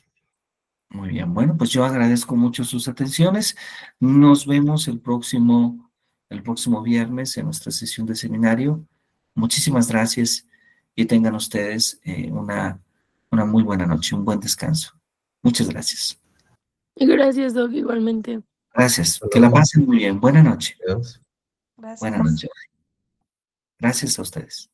Muy bien, bueno, pues yo agradezco mucho sus atenciones. Nos vemos el próximo viernes en nuestra sesión de seminario. Muchísimas gracias y tengan ustedes una muy buena noche, un buen descanso. Muchas gracias. Gracias, Doc, igualmente. Gracias. Hasta Que la luego. pasen muy bien. Buena noche. Adiós. Buena Gracias. noche. Gracias a ustedes.